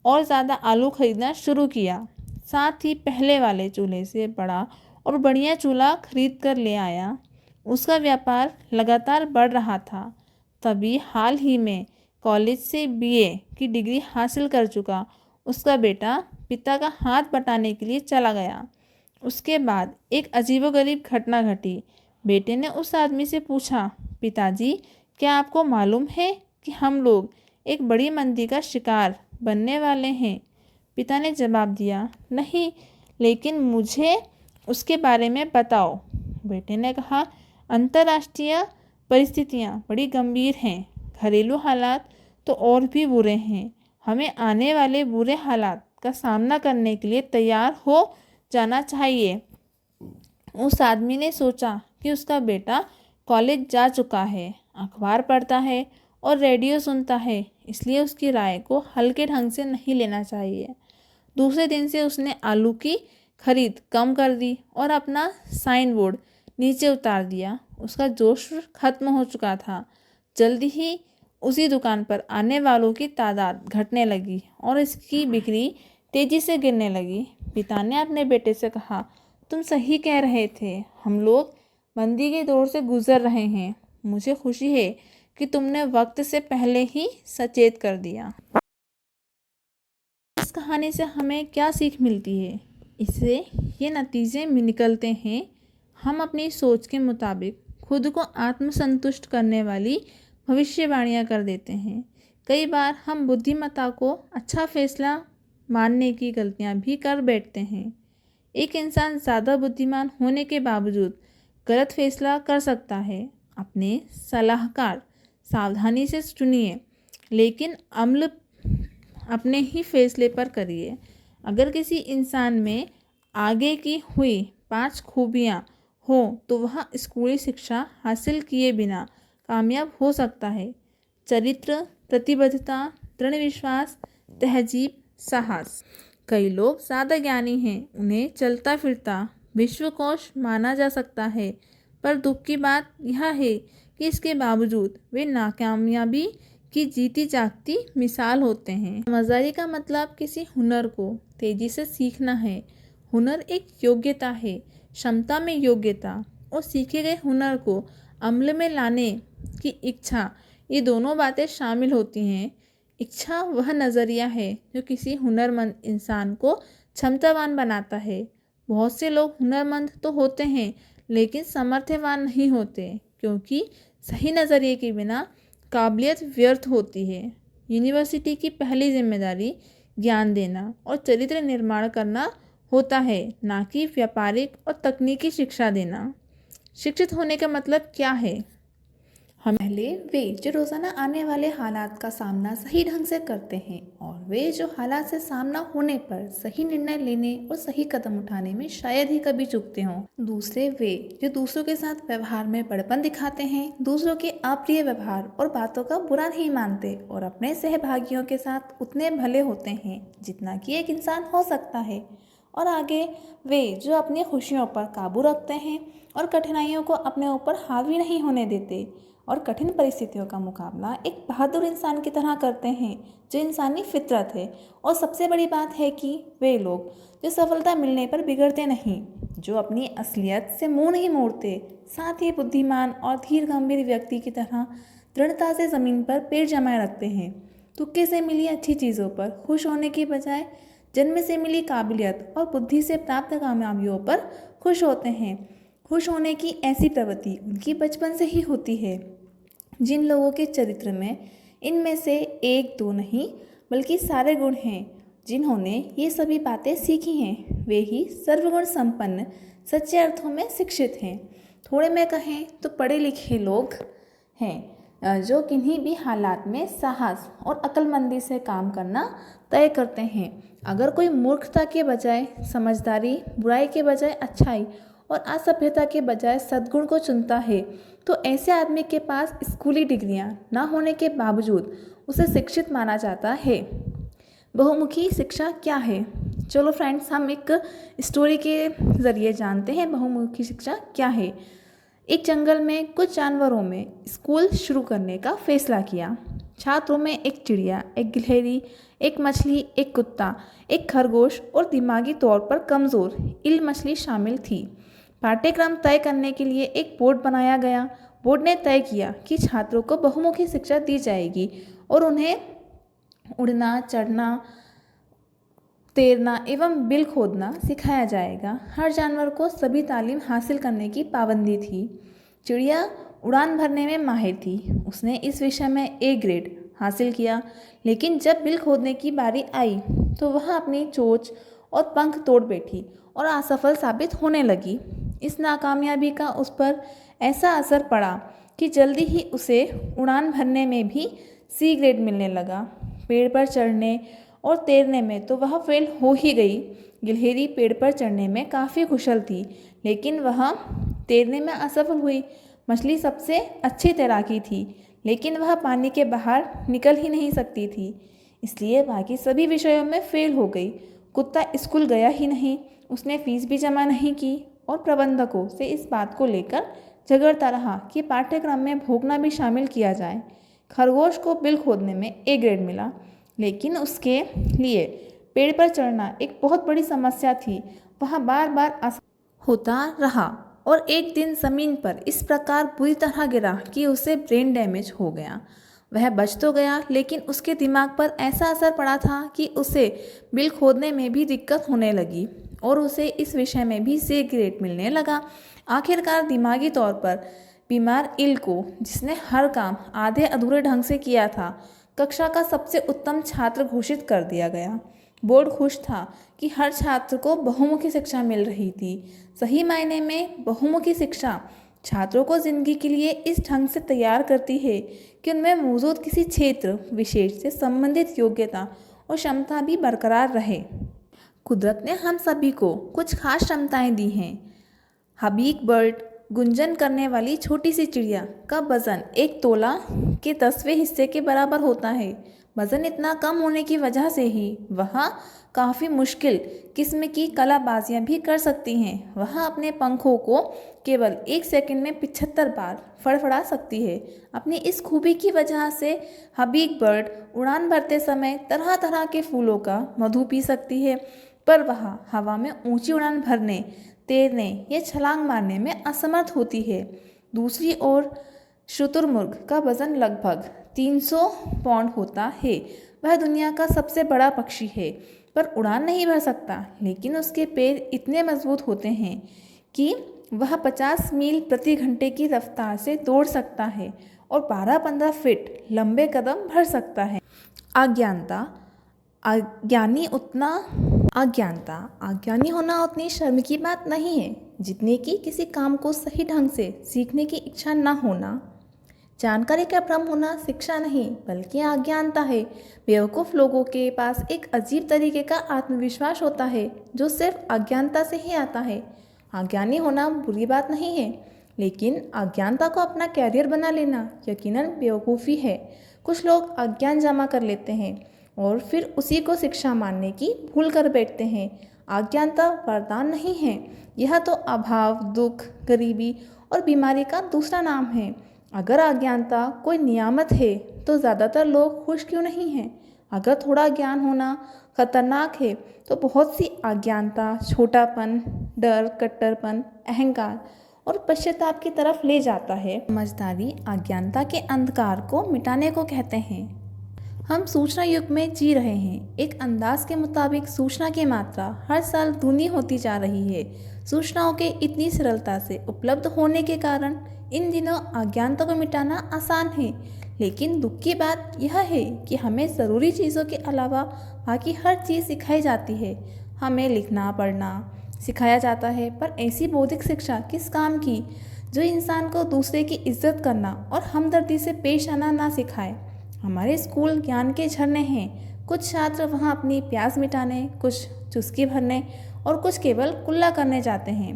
और ज़्यादा आलू खरीदना शुरू किया। साथ ही पहले वाले चूल्हे से बड़ा और बढ़िया चूल्हा खरीद कर ले आया। उसका व्यापार लगातार बढ़ रहा था। तभी हाल ही में कॉलेज से बीए की डिग्री हासिल कर चुका उसका बेटा पिता का हाथ बटाने के लिए चला गया। उसके बाद एक अजीबोगरीब घटना घटी। बेटे ने उस आदमी से पूछा, पिताजी, क्या आपको मालूम है कि हम लोग एक बड़ी मंदी का शिकार बनने वाले हैं? पिता ने जवाब दिया, नहीं, लेकिन मुझे उसके बारे में बताओ। बेटे ने कहा, अंतर्राष्ट्रीय परिस्थितियां बड़ी गंभीर हैं। घरेलू हालात तो और भी बुरे हैं। हमें आने वाले बुरे हालात का सामना करने के लिए तैयार हो जाना चाहिए। उस आदमी ने सोचा कि उसका बेटा कॉलेज जा चुका है, अखबार पढ़ता है और रेडियो सुनता है, इसलिए उसकी राय को हल्के ढंग से नहीं लेना चाहिए। दूसरे दिन से उसने आलू की खरीद कम कर दी और अपना साइन बोर्ड नीचे उतार दिया। उसका जोश खत्म हो चुका था। जल्दी ही उसी दुकान पर आने वालों की तादाद घटने लगी और इसकी बिक्री तेजी से गिरने लगी। पिता ने अपने बेटे से कहा, तुम सही कह रहे थे, हम लोग मंदी के दौर से गुजर रहे हैं। मुझे खुशी है कि तुमने वक्त से पहले ही सचेत कर दिया। इस कहानी से हमें क्या सीख मिलती है? इससे ये नतीजे निकलते हैं, हम अपनी सोच के मुताबिक खुद को आत्मसंतुष्ट करने वाली भविष्यवाणियाँ कर देते हैं। कई बार हम बुद्धिमत्ता को अच्छा फैसला मानने की गलतियाँ भी कर बैठते हैं। एक इंसान ज़्यादा बुद्धिमान होने के बावजूद गलत फैसला कर सकता है। अपने सलाहकार सावधानी से चुनिए, लेकिन अमल अपने ही फैसले पर करिए। अगर किसी इंसान में आगे की हुई 5 खूबियाँ हो तो वह स्कूली शिक्षा हासिल किए बिना कामयाब हो सकता है। चरित्र, प्रतिबद्धता, दृढ़ विश्वास, तहजीब, साहस। कई लोग ज़्यादा ज्ञानी हैं, उन्हें चलता फिरता विश्वकोश माना जा सकता है, पर दुख की बात यह है कि इसके बावजूद वे नाकामयाबी की जीती जागती मिसाल होते हैं। समझदारी का मतलब किसी हुनर को तेजी से सीखना है। हुनर एक योग्यता है, क्षमता में योग्यता और सीखे गए हुनर को अमल में लाने की इच्छा, ये दोनों बातें शामिल होती हैं। इच्छा वह नज़रिया है जो किसी हुनरमंद इंसान को क्षमतावान बनाता है। बहुत से लोग हुनरमंद तो होते हैं, लेकिन समर्थवान नहीं होते, क्योंकि सही नज़रिए के बिना काबिलियत व्यर्थ होती है। यूनिवर्सिटी की पहली जिम्मेदारी ज्ञान देना और चरित्र निर्माण करना होता है, ना कि व्यापारिक और तकनीकी शिक्षा देना। शिक्षित होने का मतलब क्या है? हम पहले वे जो रोज़ाना आने वाले हालात का सामना सही ढंग से करते हैं और वे जो हालात से सामना होने पर सही निर्णय लेने और सही कदम उठाने में शायद ही कभी चूकते हों। दूसरे वे जो दूसरों के साथ व्यवहार में बड़पन दिखाते हैं, दूसरों के अप्रिय व्यवहार और बातों का बुरा नहीं मानते और अपने सहभागियों के साथ उतने भले होते हैं जितना कि एक इंसान हो सकता है। और आगे वे जो अपनी खुशियों पर काबू रखते हैं और कठिनाइयों को अपने ऊपर हावी नहीं होने देते और कठिन परिस्थितियों का मुकाबला एक बहादुर इंसान की तरह करते हैं जो इंसानी फितरत है। और सबसे बड़ी बात है कि वे लोग जो सफलता मिलने पर बिगड़ते नहीं, जो अपनी असलियत से मुंह नहीं मोड़ते, साथ ही बुद्धिमान और धीर गंभीर व्यक्ति की तरह दृढ़ता से ज़मीन पर पैर जमाए रखते हैं। तुक्के से मिली अच्छी चीज़ों पर खुश होने की बजाय जन्म से मिली काबिलियत और बुद्धि से प्राप्त कामयाबियों पर खुश होते हैं। खुश होने की ऐसी प्रवृत्ति उनकी बचपन से ही होती है। जिन लोगों के चरित्र में इनमें से एक दो नहीं बल्कि सारे गुण हैं, जिन्होंने ये सभी बातें सीखी हैं, वे ही सर्वगुण संपन्न सच्चे अर्थों में शिक्षित हैं। थोड़े में कहें तो पढ़े लिखे लोग हैं जो किन्हीं भी हालात में साहस और अक्लमंदी से काम करना तय करते हैं। अगर कोई मूर्खता के बजाय समझदारी, बुराई के बजाय अच्छाई और असभ्यता के बजाय सद्गुण को चुनता है तो ऐसे आदमी के पास स्कूली डिग्रियां ना होने के बावजूद उसे शिक्षित माना जाता है। बहुमुखी शिक्षा क्या है? चलो फ्रेंड्स, हम एक स्टोरी के ज़रिए जानते हैं बहुमुखी शिक्षा क्या है। एक जंगल में कुछ जानवरों में स्कूल शुरू करने का फैसला किया। छात्रों में एक चिड़िया, एक गिलहरी, एक मछली, एक कुत्ता, एक खरगोश और दिमागी तौर पर कमज़ोर ईल मछली शामिल थी। पाठ्यक्रम तय करने के लिए एक बोर्ड बनाया गया। बोर्ड ने तय किया कि छात्रों को बहुमुखी शिक्षा दी जाएगी और उन्हें उड़ना, चढ़ना, तैरना एवं बिल खोदना सिखाया जाएगा। हर जानवर को सभी तालीम हासिल करने की पाबंदी थी। चिड़िया उड़ान भरने में माहिर थी। उसने इस विषय में ए ग्रेड हासिल किया, लेकिन जब बिल खोदने की बारी आई तो वह अपनी चोंच और पंख तोड़ बैठी और असफल साबित होने लगी। इस नाकामयाबी का उस पर ऐसा असर पड़ा कि जल्दी ही उसे उड़ान भरने में भी सी ग्रेड मिलने लगा। पेड़ पर चढ़ने और तैरने में तो वह फेल हो ही गई। गिलहरी पेड़ पर चढ़ने में काफ़ी कुशल थी, लेकिन वह तैरने में असफल हुई। मछली सबसे अच्छी तैराकी थी, लेकिन वह पानी के बाहर निकल ही नहीं सकती थी, इसलिए बाकी सभी विषयों में फेल हो गई। कुत्ता स्कूल गया ही नहीं, उसने फीस भी जमा नहीं की और प्रबंधकों से इस बात को लेकर झगड़ता रहा कि पाठ्यक्रम में भोगना भी शामिल किया जाए। खरगोश को बिल खोदने में ए ग्रेड मिला, लेकिन उसके लिए पेड़ पर चढ़ना एक बहुत बड़ी समस्या थी। वह बार बार असफल होता रहा और एक दिन ज़मीन पर इस प्रकार बुरी तरह गिरा कि उसे ब्रेन डैमेज हो गया। वह बच तो गया, लेकिन उसके दिमाग पर ऐसा असर पड़ा था कि उसे बिल खोदने में भी दिक्कत होने लगी और उसे इस विषय में भी सी ग्रेड मिलने लगा। आखिरकार दिमागी तौर पर बीमार इल को, जिसने हर काम आधे अधूरे ढंग से किया था, कक्षा का सबसे उत्तम छात्र घोषित कर दिया गया। बोर्ड खुश था कि हर छात्र को बहुमुखी शिक्षा मिल रही थी। सही मायने में बहुमुखी शिक्षा छात्रों को जिंदगी के लिए इस ढंग से तैयार करती है कि उनमें मौजूद किसी क्षेत्र विशेष से संबंधित योग्यता और क्षमता भी बरकरार रहे। कुदरत ने हम सभी को कुछ खास क्षमताएं दी हैं। हबीक बर्ड, गुंजन करने वाली छोटी सी चिड़िया का वज़न 1 तोला के 10वें हिस्से के बराबर होता है। वज़न इतना कम होने की वजह से ही वह काफ़ी मुश्किल किस्म की कलाबाजियाँ भी कर सकती हैं। वह अपने पंखों को केवल 1 सेकंड में 75 बार फड़फड़ा सकती है। अपनी इस खूबी की वजह से हबीक बर्ड उड़ान भरते समय तरह तरह के फूलों का मधु पी सकती है, पर वह हवा में ऊंची उड़ान भरने, तैरने या छलांग मारने में असमर्थ होती है। दूसरी ओर शुतुरमुर्ग का वज़न लगभग 300 पाउंड होता है। वह दुनिया का सबसे बड़ा पक्षी है, पर उड़ान नहीं भर सकता, लेकिन उसके पैर इतने मजबूत होते हैं कि वह 50 मील प्रति घंटे की रफ्तार से दौड़ सकता है और 12-15 फीट लंबे कदम भर सकता है। अज्ञानी होना उतनी शर्म की बात नहीं है जितनी कि किसी काम को सही ढंग से सीखने की इच्छा न होना। जानकारी का भ्रम होना शिक्षा नहीं बल्कि अज्ञानता है। बेवकूफ़ लोगों के पास एक अजीब तरीके का आत्मविश्वास होता है जो सिर्फ अज्ञानता से ही आता है। अज्ञानी होना बुरी बात नहीं है, लेकिन अज्ञानता को अपना कैरियर बना लेना यकीनन बेवकूफ़ी है। कुछ लोग अज्ञान जमा कर लेते हैं और फिर उसी को शिक्षा मानने की भूल कर बैठते हैं। अज्ञानता वरदान नहीं है, यह तो अभाव, दुख, गरीबी और बीमारी का दूसरा नाम है। अगर अज्ञानता कोई नियामत है तो ज़्यादातर लोग खुश क्यों नहीं हैं? अगर थोड़ा ज्ञान होना खतरनाक है तो बहुत सी अज्ञानता छोटापन, डर, कट्टरपन, अहंकार और पश्चाताप की तरफ ले जाता है। समझदारी अज्ञानता के अंधकार को मिटाने को कहते हैं। हम सूचना युग में जी रहे हैं। एक अंदाज के मुताबिक सूचना की मात्रा हर साल दूनी होती जा रही है। सूचनाओं के इतनी सरलता से उपलब्ध होने के कारण इन दिनों अज्ञानता को मिटाना आसान है। लेकिन दुख की बात यह है कि हमें ज़रूरी चीज़ों के अलावा बाकी हर चीज़ सिखाई जाती है। हमें लिखना पढ़ना सिखाया जाता है, पर ऐसी बौद्धिक शिक्षा किस काम की जो इंसान को दूसरे की इज्जत करना और हमदर्दी से पेश आना ना सिखाए। हमारे स्कूल ज्ञान के झरने हैं। कुछ छात्र वहाँ अपनी प्यास मिटाने, कुछ चुस्की भरने और कुछ केवल कुल्ला करने जाते हैं।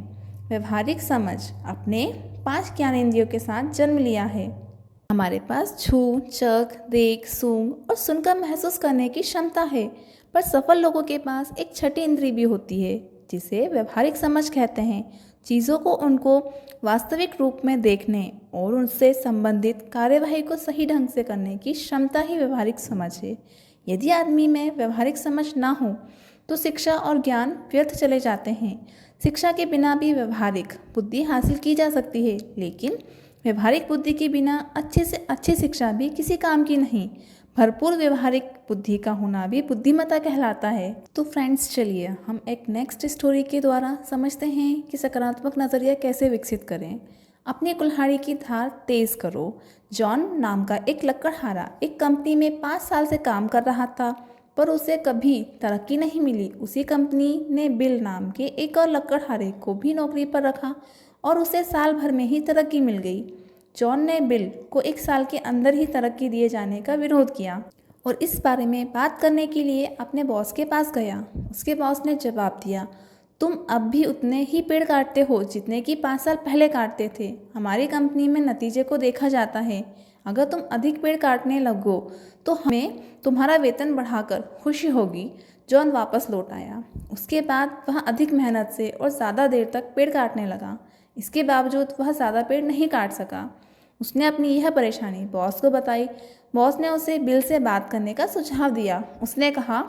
व्यवहारिक समझ अपने 5 ज्ञानेंद्रियों के साथ जन्म लिया है। हमारे पास छू, चख, देख, सूंघ और सुनकर महसूस करने की क्षमता है, पर सफल लोगों के पास एक छठी इंद्री भी होती है जिसे व्यवहारिक समझ कहते हैं। चीज़ों को उनको वास्तविक रूप में देखने और उनसे संबंधित कार्यवाही को सही ढंग से करने की क्षमता ही व्यवहारिक समझ है। यदि आदमी में व्यवहारिक समझ ना हो तो शिक्षा और ज्ञान व्यर्थ चले जाते हैं। शिक्षा के बिना भी व्यवहारिक बुद्धि हासिल की जा सकती है, लेकिन व्यवहारिक बुद्धि के बिना अच्छे से अच्छी शिक्षा भी किसी काम की नहीं। भरपूर व्यवहारिक बुद्धि का होना भी बुद्धिमत्ता कहलाता है। तो फ्रेंड्स, चलिए हम एक नेक्स्ट स्टोरी के द्वारा समझते हैं कि सकारात्मक नज़रिया कैसे विकसित करें। अपनी कुल्हाड़ी की धार तेज करो। जॉन नाम का एक लकड़हारा एक कंपनी में 5 साल से काम कर रहा था, पर उसे कभी तरक्की नहीं मिली। उसी कंपनी ने बिल नाम के एक और लकड़हारे को भी नौकरी पर रखा और उसे साल भर में ही तरक्की मिल गई। जॉन ने बिल को 1 साल के अंदर ही तरक्की दिए जाने का विरोध किया और इस बारे में बात करने के लिए अपने बॉस के पास गया। उसके बॉस ने जवाब दिया, तुम अब भी उतने ही पेड़ काटते हो जितने कि 5 साल पहले काटते थे। हमारी कंपनी में नतीजे को देखा जाता है। अगर तुम अधिक पेड़ काटने लगो तो हमें तुम्हारा वेतन बढ़ाकर खुशी होगी। जॉन वापस लौट आया। उसके बाद वह अधिक मेहनत से और ज़्यादा देर तक पेड़ काटने लगा। इसके बावजूद वह ज़्यादा पेड़ नहीं काट सका। उसने अपनी यह परेशानी बॉस को बताई। बॉस ने उसे बिल से बात करने का सुझाव दिया। उसने कहा,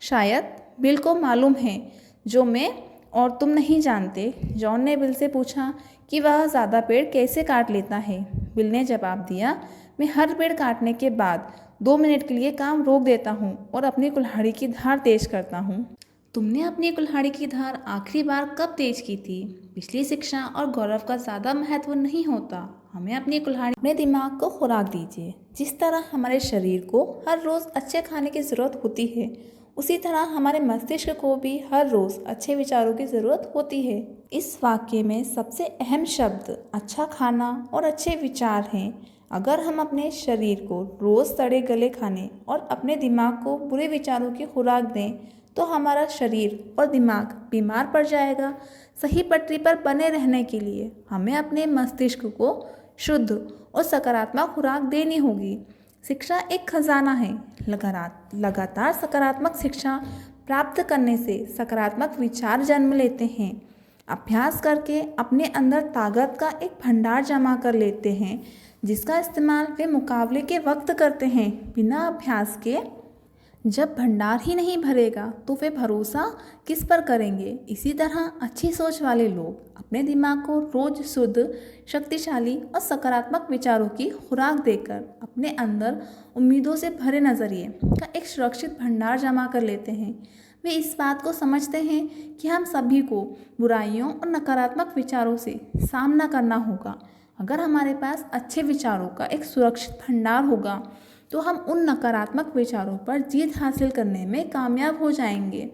शायद बिल को मालूम है जो मैं और तुम नहीं जानते। जॉन ने बिल से पूछा कि वह ज़्यादा पेड़ कैसे काट लेता है। बिल ने जवाब दिया, मैं हर पेड़ काटने के बाद 2 मिनट के लिए काम रोक देता हूँ और अपनी कुल्हाड़ी की धार तेज करता हूँ। तुमने अपनी कुल्हाड़ी की धार आखिरी बार कब तेज की थी? पिछली शिक्षा और गौरव का ज़्यादा महत्व नहीं होता। हमें अपनी कुल्हाड़ी, अपने दिमाग को खुराक दीजिए। जिस तरह हमारे शरीर को हर रोज़ अच्छे खाने की ज़रूरत होती है, उसी तरह हमारे मस्तिष्क को भी हर रोज़ अच्छे विचारों की ज़रूरत होती है। इस वाक्य में सबसे अहम शब्द अच्छा खाना और अच्छे विचार हैं। अगर हम अपने शरीर को रोज़ सड़े गले खाने और अपने दिमाग को बुरे विचारों की खुराक दें तो हमारा शरीर और दिमाग बीमार पड़ जाएगा। सही पटरी पर बने रहने के लिए हमें अपने मस्तिष्क को शुद्ध और सकारात्मक खुराक देनी होगी। शिक्षा एक खजाना है। लगातार सकारात्मक शिक्षा प्राप्त करने से सकारात्मक विचार जन्म लेते हैं। अभ्यास करके अपने अंदर ताकत का एक भंडार जमा कर लेते हैं जिसका इस्तेमाल वे मुकाबले के वक्त करते हैं। बिना अभ्यास के जब भंडार ही नहीं भरेगा तो वे भरोसा किस पर करेंगे। इसी तरह अच्छी सोच वाले लोग अपने दिमाग को रोज शुद्ध, शक्तिशाली और सकारात्मक विचारों की खुराक देकर अपने अंदर उम्मीदों से भरे नज़रिए का एक सुरक्षित भंडार जमा कर लेते हैं। वे इस बात को समझते हैं कि हम सभी को बुराइयों और नकारात्मक विचारों से सामना करना होगा। अगर हमारे पास अच्छे विचारों का एक सुरक्षित भंडार होगा तो हम उन नकारात्मक विचारों पर जीत हासिल करने में कामयाब हो जाएंगे,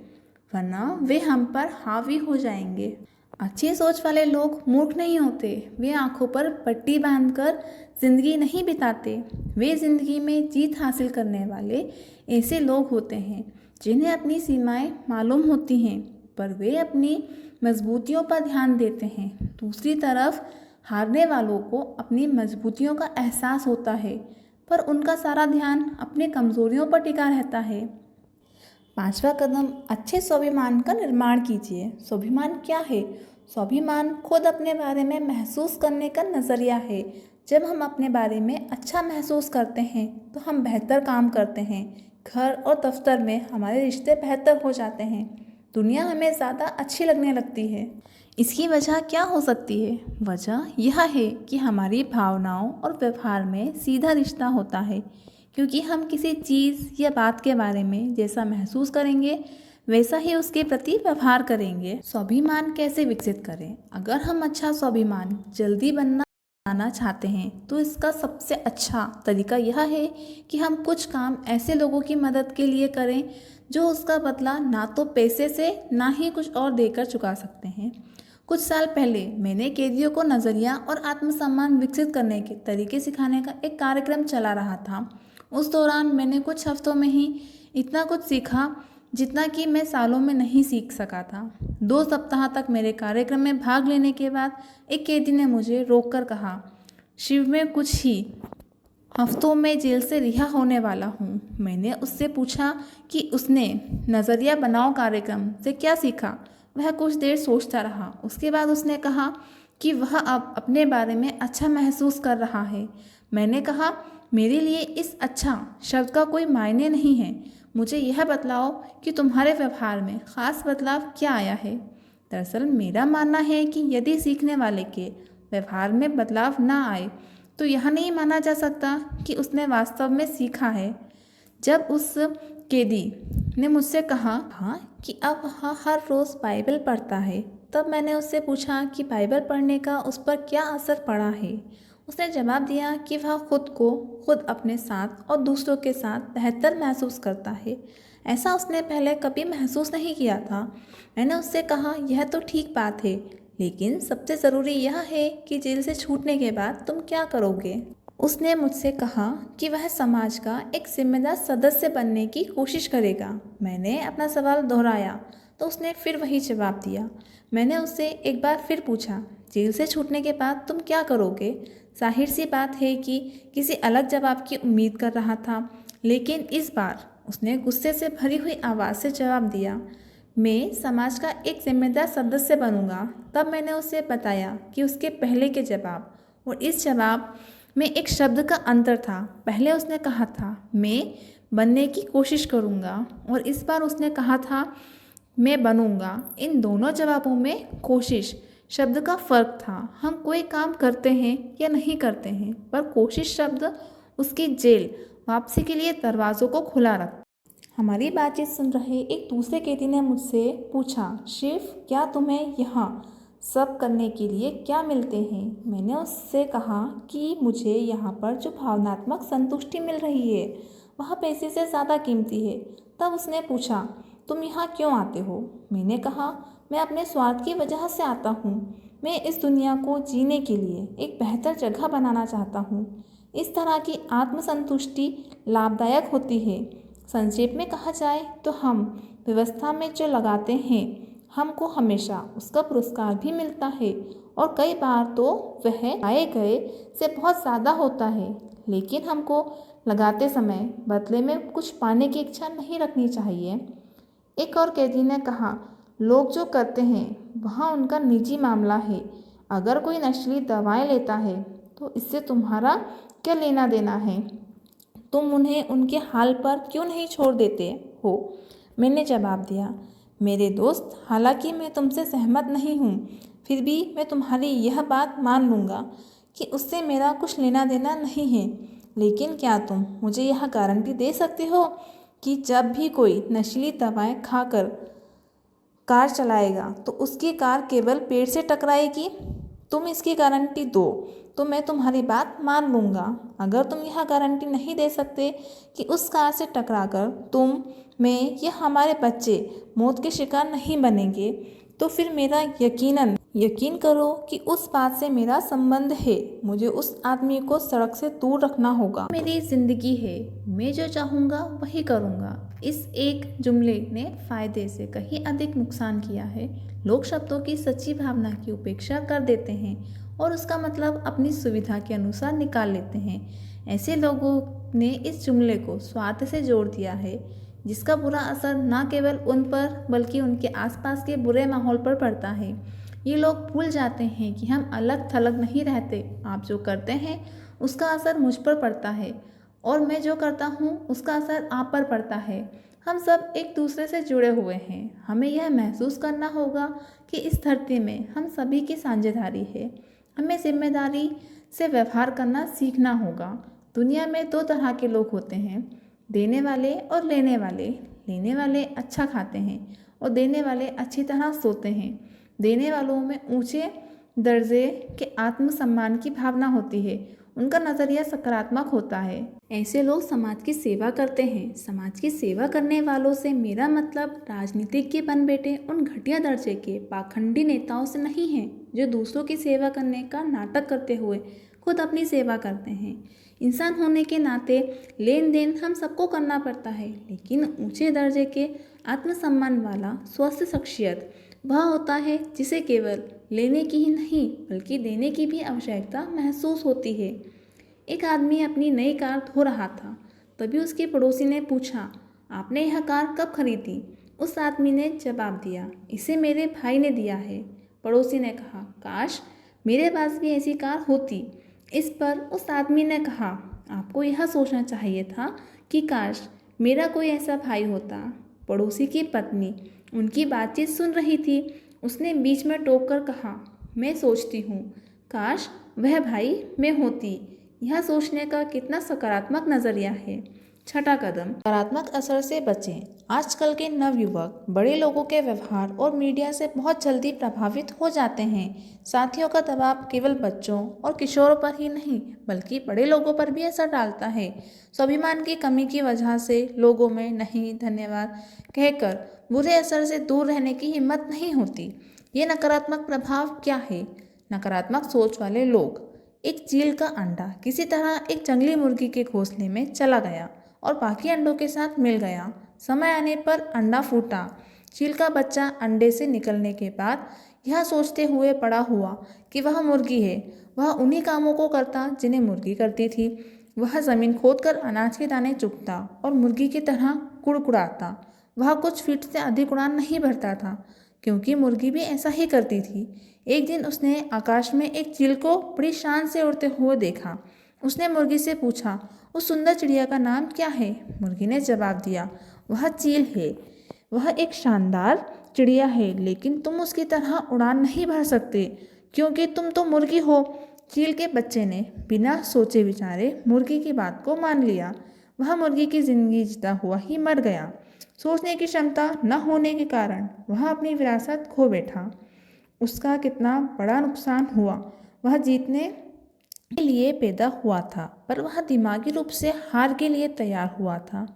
वरना वे हम पर हावी हो जाएंगे। अच्छी सोच वाले लोग मूर्ख नहीं होते। वे आंखों पर पट्टी बांधकर जिंदगी नहीं बिताते। वे जिंदगी में जीत हासिल करने वाले ऐसे लोग होते हैं जिन्हें अपनी सीमाएं मालूम होती हैं, पर वे अपनी मजबूतियों पर ध्यान देते हैं। दूसरी तरफ हारने वालों को अपनी मजबूतियों का एहसास होता है, पर उनका सारा ध्यान अपनी कमजोरियों पर टिका रहता है। पांचवा कदम, अच्छे स्वाभिमान का निर्माण कीजिए। स्वाभिमान क्या है? स्वाभिमान खुद अपने बारे में महसूस करने का नज़रिया है। जब हम अपने बारे में अच्छा महसूस करते हैं तो हम बेहतर काम करते हैं। घर और दफ्तर में हमारे रिश्ते बेहतर हो जाते हैं। दुनिया हमें ज़्यादा अच्छी लगने लगती है। इसकी वजह क्या हो सकती है? वजह यह है कि हमारी भावनाओं और व्यवहार में सीधा रिश्ता होता है, क्योंकि हम किसी चीज़ या बात के बारे में जैसा महसूस करेंगे वैसा ही उसके प्रति व्यवहार करेंगे। स्वाभिमान कैसे विकसित करें? अगर हम अच्छा स्वाभिमान जल्दी बनाना चाहते हैं तो इसका सबसे अच्छा तरीका यह है कि हम कुछ काम ऐसे लोगों की मदद के लिए करें जो उसका बदला ना तो पैसे से ना ही कुछ और देकर चुका सकते हैं। कुछ साल पहले मैंने कैदियों को नज़रिया और आत्मसम्मान विकसित करने के तरीके सिखाने का एक कार्यक्रम चला रहा था। उस दौरान मैंने कुछ हफ्तों में ही इतना कुछ सीखा जितना कि मैं सालों में नहीं सीख सका था। 2 सप्ताह तक मेरे कार्यक्रम में भाग लेने के बाद एक कैदी ने मुझे रोककर कहा, शिव, मैं कुछ ही हफ्तों में जेल से रिहा होने वाला हूँ। मैंने उससे पूछा कि उसने नज़रिया बनाओ कार्यक्रम से क्या सीखा। वह कुछ देर सोचता रहा। उसके बाद उसने कहा कि वह अब अपने बारे में अच्छा महसूस कर रहा है। मैंने कहा, मेरे लिए इस अच्छा शब्द का कोई मायने नहीं है। मुझे यह बतलाओ कि तुम्हारे व्यवहार में ख़ास बदलाव क्या आया है। दरअसल मेरा मानना है कि यदि सीखने वाले के व्यवहार में बदलाव ना आए तो यह नहीं माना जा सकता कि उसने वास्तव में सीखा है। जब उस कैदी ने मुझसे कहा कि अब वह हर रोज़ बाइबल पढ़ता है, तब मैंने उससे पूछा कि बाइबल पढ़ने का उस पर क्या असर पड़ा है। उसने जवाब दिया कि वह खुद अपने साथ और दूसरों के साथ बेहतर महसूस करता है। ऐसा उसने पहले कभी महसूस नहीं किया था। मैंने उससे कहा, यह तो ठीक बात है, लेकिन सबसे ज़रूरी यह है कि जेल से छूटने के बाद तुम क्या करोगे। उसने मुझसे कहा कि वह समाज का एक जिम्मेदार सदस्य बनने की कोशिश करेगा। मैंने अपना सवाल दोहराया तो उसने फिर वही जवाब दिया। मैंने उससे एक बार फिर पूछा, जेल से छूटने के बाद तुम क्या करोगे? जाहिर सी बात है कि किसी अलग जवाब की उम्मीद कर रहा था, लेकिन इस बार उसने गुस्से से भरी हुई आवाज़ से जवाब दिया, मैं समाज का एक जिम्मेदार सदस्य बनूंगा। तब मैंने उसे बताया कि उसके पहले के जवाब और इस जवाब में एक शब्द का अंतर था। पहले उसने कहा था, मैं बनने की कोशिश करूंगा, और इस बार उसने कहा था, मैं बनूंगा। इन दोनों जवाबों में कोशिश शब्द का फ़र्क था। हम कोई काम करते हैं या नहीं करते हैं, पर कोशिश शब्द उसकी जेल वापसी के लिए दरवाज़ों को खुला रखता। हमारी बातचीत सुन रहे एक दूसरे कैदी ने मुझसे पूछा, शिव, क्या तुम्हें यहाँ सब करने के लिए क्या मिलते हैं? मैंने उससे कहा कि मुझे यहाँ पर जो भावनात्मक संतुष्टि मिल रही है वह पैसे से ज़्यादा कीमती है। तब उसने पूछा, तुम यहाँ क्यों आते हो? मैंने कहा, मैं अपने स्वार्थ की वजह से आता हूँ। मैं इस दुनिया को जीने के लिए एक बेहतर जगह बनाना चाहता हूँ। इस तरह की आत्मसंतुष्टि लाभदायक होती है। संक्षेप में कहा जाए तो हम व्यवस्था में जो लगाते हैं हमको हमेशा उसका पुरस्कार भी मिलता है, और कई बार तो वह आए गए से बहुत ज़्यादा होता है। लेकिन हमको लगाते समय बदले में कुछ पाने की इच्छा नहीं रखनी चाहिए। एक और कैदी ने कहा, लोग जो करते हैं वहाँ उनका निजी मामला है। अगर कोई नशीली दवाएं लेता है तो इससे तुम्हारा क्या लेना देना है? तुम उन्हें उनके हाल पर क्यों नहीं छोड़ देते हो? मैंने जवाब दिया, मेरे दोस्त, हालांकि मैं तुमसे सहमत नहीं हूँ, फिर भी मैं तुम्हारी यह बात मान लूँगा कि उससे मेरा कुछ लेना देना नहीं है। लेकिन क्या तुम मुझे यह गारंटी दे सकते हो कि जब भी कोई नशीली दवाएं खाकर कार चलाएगा तो उसकी कार केवल पेड़ से टकराएगी? तुम इसकी गारंटी दो तो मैं तुम्हारी बात मान लूँगा। अगर तुम यह गारंटी नहीं दे सकते कि उस कार से टकराकर तुम, मैं या हमारे बच्चे मौत के शिकार नहीं बनेंगे, तो फिर मेरा यकीनन यकीन करो कि उस बात से मेरा संबंध है। मुझे उस आदमी को सड़क से दूर रखना होगा। मेरी जिंदगी है, मैं जो चाहूँगा वही करूँगा। इस एक जुमले ने फायदे से कहीं अधिक नुकसान किया है। लोग शब्दों की सच्ची भावना की उपेक्षा कर देते हैं और उसका मतलब अपनी सुविधा के अनुसार निकाल लेते हैं। ऐसे लोगों ने इस जुमले को स्वार्थ से जोड़ दिया है, जिसका बुरा असर न केवल उन पर बल्कि उनके आसपास के बुरे माहौल पर पड़ता है। ये लोग भूल जाते हैं कि हम अलग थलग नहीं रहते। आप जो करते हैं उसका असर मुझ पर पड़ता है और मैं जो करता हूँ उसका असर आप पर पड़ता है। हम सब एक दूसरे से जुड़े हुए हैं। हमें यह महसूस करना होगा कि इस धरती में हम सभी की साझेदारी है। हमें जिम्मेदारी से व्यवहार करना सीखना होगा। दुनिया में दो तरह के लोग होते हैं, देने वाले और लेने वाले। लेने वाले अच्छा खाते हैं और देने वाले अच्छी तरह सोते हैं। देने वालों में ऊंचे दर्जे के आत्मसम्मान की भावना होती है। उनका नज़रिया सकारात्मक होता है। ऐसे लोग समाज की सेवा करते हैं। समाज की सेवा करने वालों से मेरा मतलब राजनीतिक के बन बैठे उन घटिया दर्जे के पाखंडी नेताओं से नहीं है, जो दूसरों की सेवा करने का नाटक करते हुए खुद अपनी सेवा करते हैं। इंसान होने के नाते लेन देन हम सबको करना पड़ता है, लेकिन ऊंचे दर्जे के आत्मसम्मान वाला स्वस्थ शख्सियत वह होता है जिसे केवल लेने की ही नहीं बल्कि देने की भी आवश्यकता महसूस होती है। एक आदमी अपनी नई कार धो रहा था, तभी उसके पड़ोसी ने पूछा, आपने यह कार कब खरीदी? उस आदमी ने जवाब दिया, इसे मेरे भाई ने दिया है। पड़ोसी ने कहा, काश मेरे पास भी ऐसी कार होती। इस पर उस आदमी ने कहा, आपको यह सोचना चाहिए था कि काश मेरा कोई ऐसा भाई होता। पड़ोसी की पत्नी उनकी बातचीत सुन रही थी। उसने बीच में टोक कर कहा, मैं सोचती हूँ काश वह भाई मैं होती। यह सोचने का कितना सकारात्मक नज़रिया है। छठा कदम, नकारात्मक असर से बचें। आजकल के नवयुवक बड़े लोगों के व्यवहार और मीडिया से बहुत जल्दी प्रभावित हो जाते हैं। साथियों का दबाव केवल बच्चों और किशोरों पर ही नहीं बल्कि बड़े लोगों पर भी असर डालता है। स्वाभिमान की कमी की वजह से लोगों में नहीं धन्यवाद कहकर बुरे असर से दूर रहने की हिम्मत नहीं होती। ये नकारात्मक प्रभाव क्या है? नकारात्मक सोच वाले लोग। एक चील का अंडा किसी तरह एक जंगली मुर्गी के घोंसले में चला गया और बाकी अंडों के साथ मिल गया। समय आने पर अंडा फूटा। चील का बच्चा अंडे से निकलने के बाद यह सोचते हुए बड़ा हुआ कि वह मुर्गी है। वह उन्हीं कामों को करता जिन्हें मुर्गी करती थी। वह ज़मीन खोदकर अनाज के दाने चुगता और मुर्गी की तरह कुड़कुड़ाता। वह कुछ फीट से अधिक उड़ान नहीं भरता था, क्योंकि मुर्गी भी ऐसा ही करती थी। एक दिन उसने आकाश में एक चील को बड़ी शान से उड़ते हुए देखा। उसने मुर्गी से पूछा, उस सुंदर चिड़िया का नाम क्या है? मुर्गी ने जवाब दिया, वह चील है। वह एक शानदार चिड़िया है, लेकिन तुम उसकी तरह उड़ान नहीं भर सकते, क्योंकि तुम तो मुर्गी हो। चील के बच्चे ने बिना सोचे विचारे मुर्गी की बात को मान लिया। वह मुर्गी की जिंदगी जीता हुआ ही मर गया। सोचने की क्षमता न होने के कारण वह अपनी विरासत खो बैठा। उसका कितना बड़ा नुकसान हुआ। वह जीतने के लिए पैदा हुआ था, पर वह दिमागी रूप से हार के लिए तैयार हुआ था।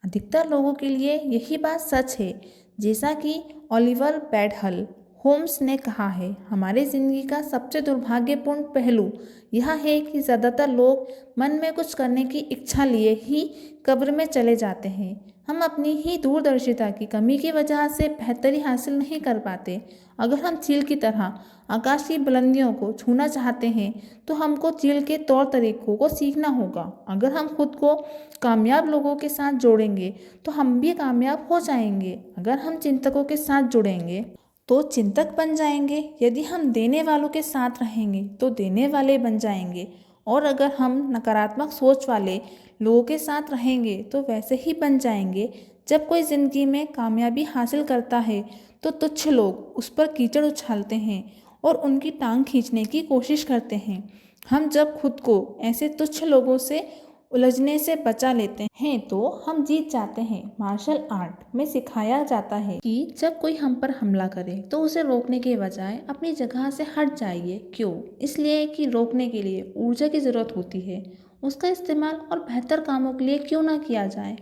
अधिकतर लोगों के लिए यही बात सच है। जैसा कि ओलिवर बैडहल होम्स ने कहा है, हमारी ज़िंदगी का सबसे दुर्भाग्यपूर्ण पहलू यह है कि ज़्यादातर लोग मन में कुछ करने की इच्छा लिए ही कब्र में चले जाते हैं। हम अपनी ही दूरदर्शिता की कमी की वजह से बेहतरी हासिल नहीं कर पाते। अगर हम चील की तरह आकाश की बुलंदियों को छूना चाहते हैं तो हमको चील के तौर तरीकों को सीखना होगा। अगर हम खुद को कामयाब लोगों के साथ जोड़ेंगे तो हम भी कामयाब हो जाएंगे। अगर हम चिंतकों के साथ जुड़ेंगे तो चिंतक बन जाएंगे। यदि हम देने वालों के साथ रहेंगे तो देने वाले बन जाएंगे, और अगर हम नकारात्मक सोच वाले लोगों के साथ रहेंगे तो वैसे ही बन जाएंगे। जब कोई ज़िंदगी में कामयाबी हासिल करता है तो तुच्छ लोग उस पर कीचड़ उछालते हैं और उनकी टांग खींचने की कोशिश करते हैं। हम जब खुद को ऐसे तुच्छ लोगों से उलझने से बचा लेते हैं तो हम जीत जाते हैं। मार्शल आर्ट में सिखाया जाता है कि जब कोई हम पर हमला करे तो उसे रोकने के बजाय अपनी जगह से हट जाइए। क्यों? इसलिए कि रोकने के लिए ऊर्जा की ज़रूरत होती है। उसका इस्तेमाल और बेहतर कामों के लिए क्यों ना किया जाए।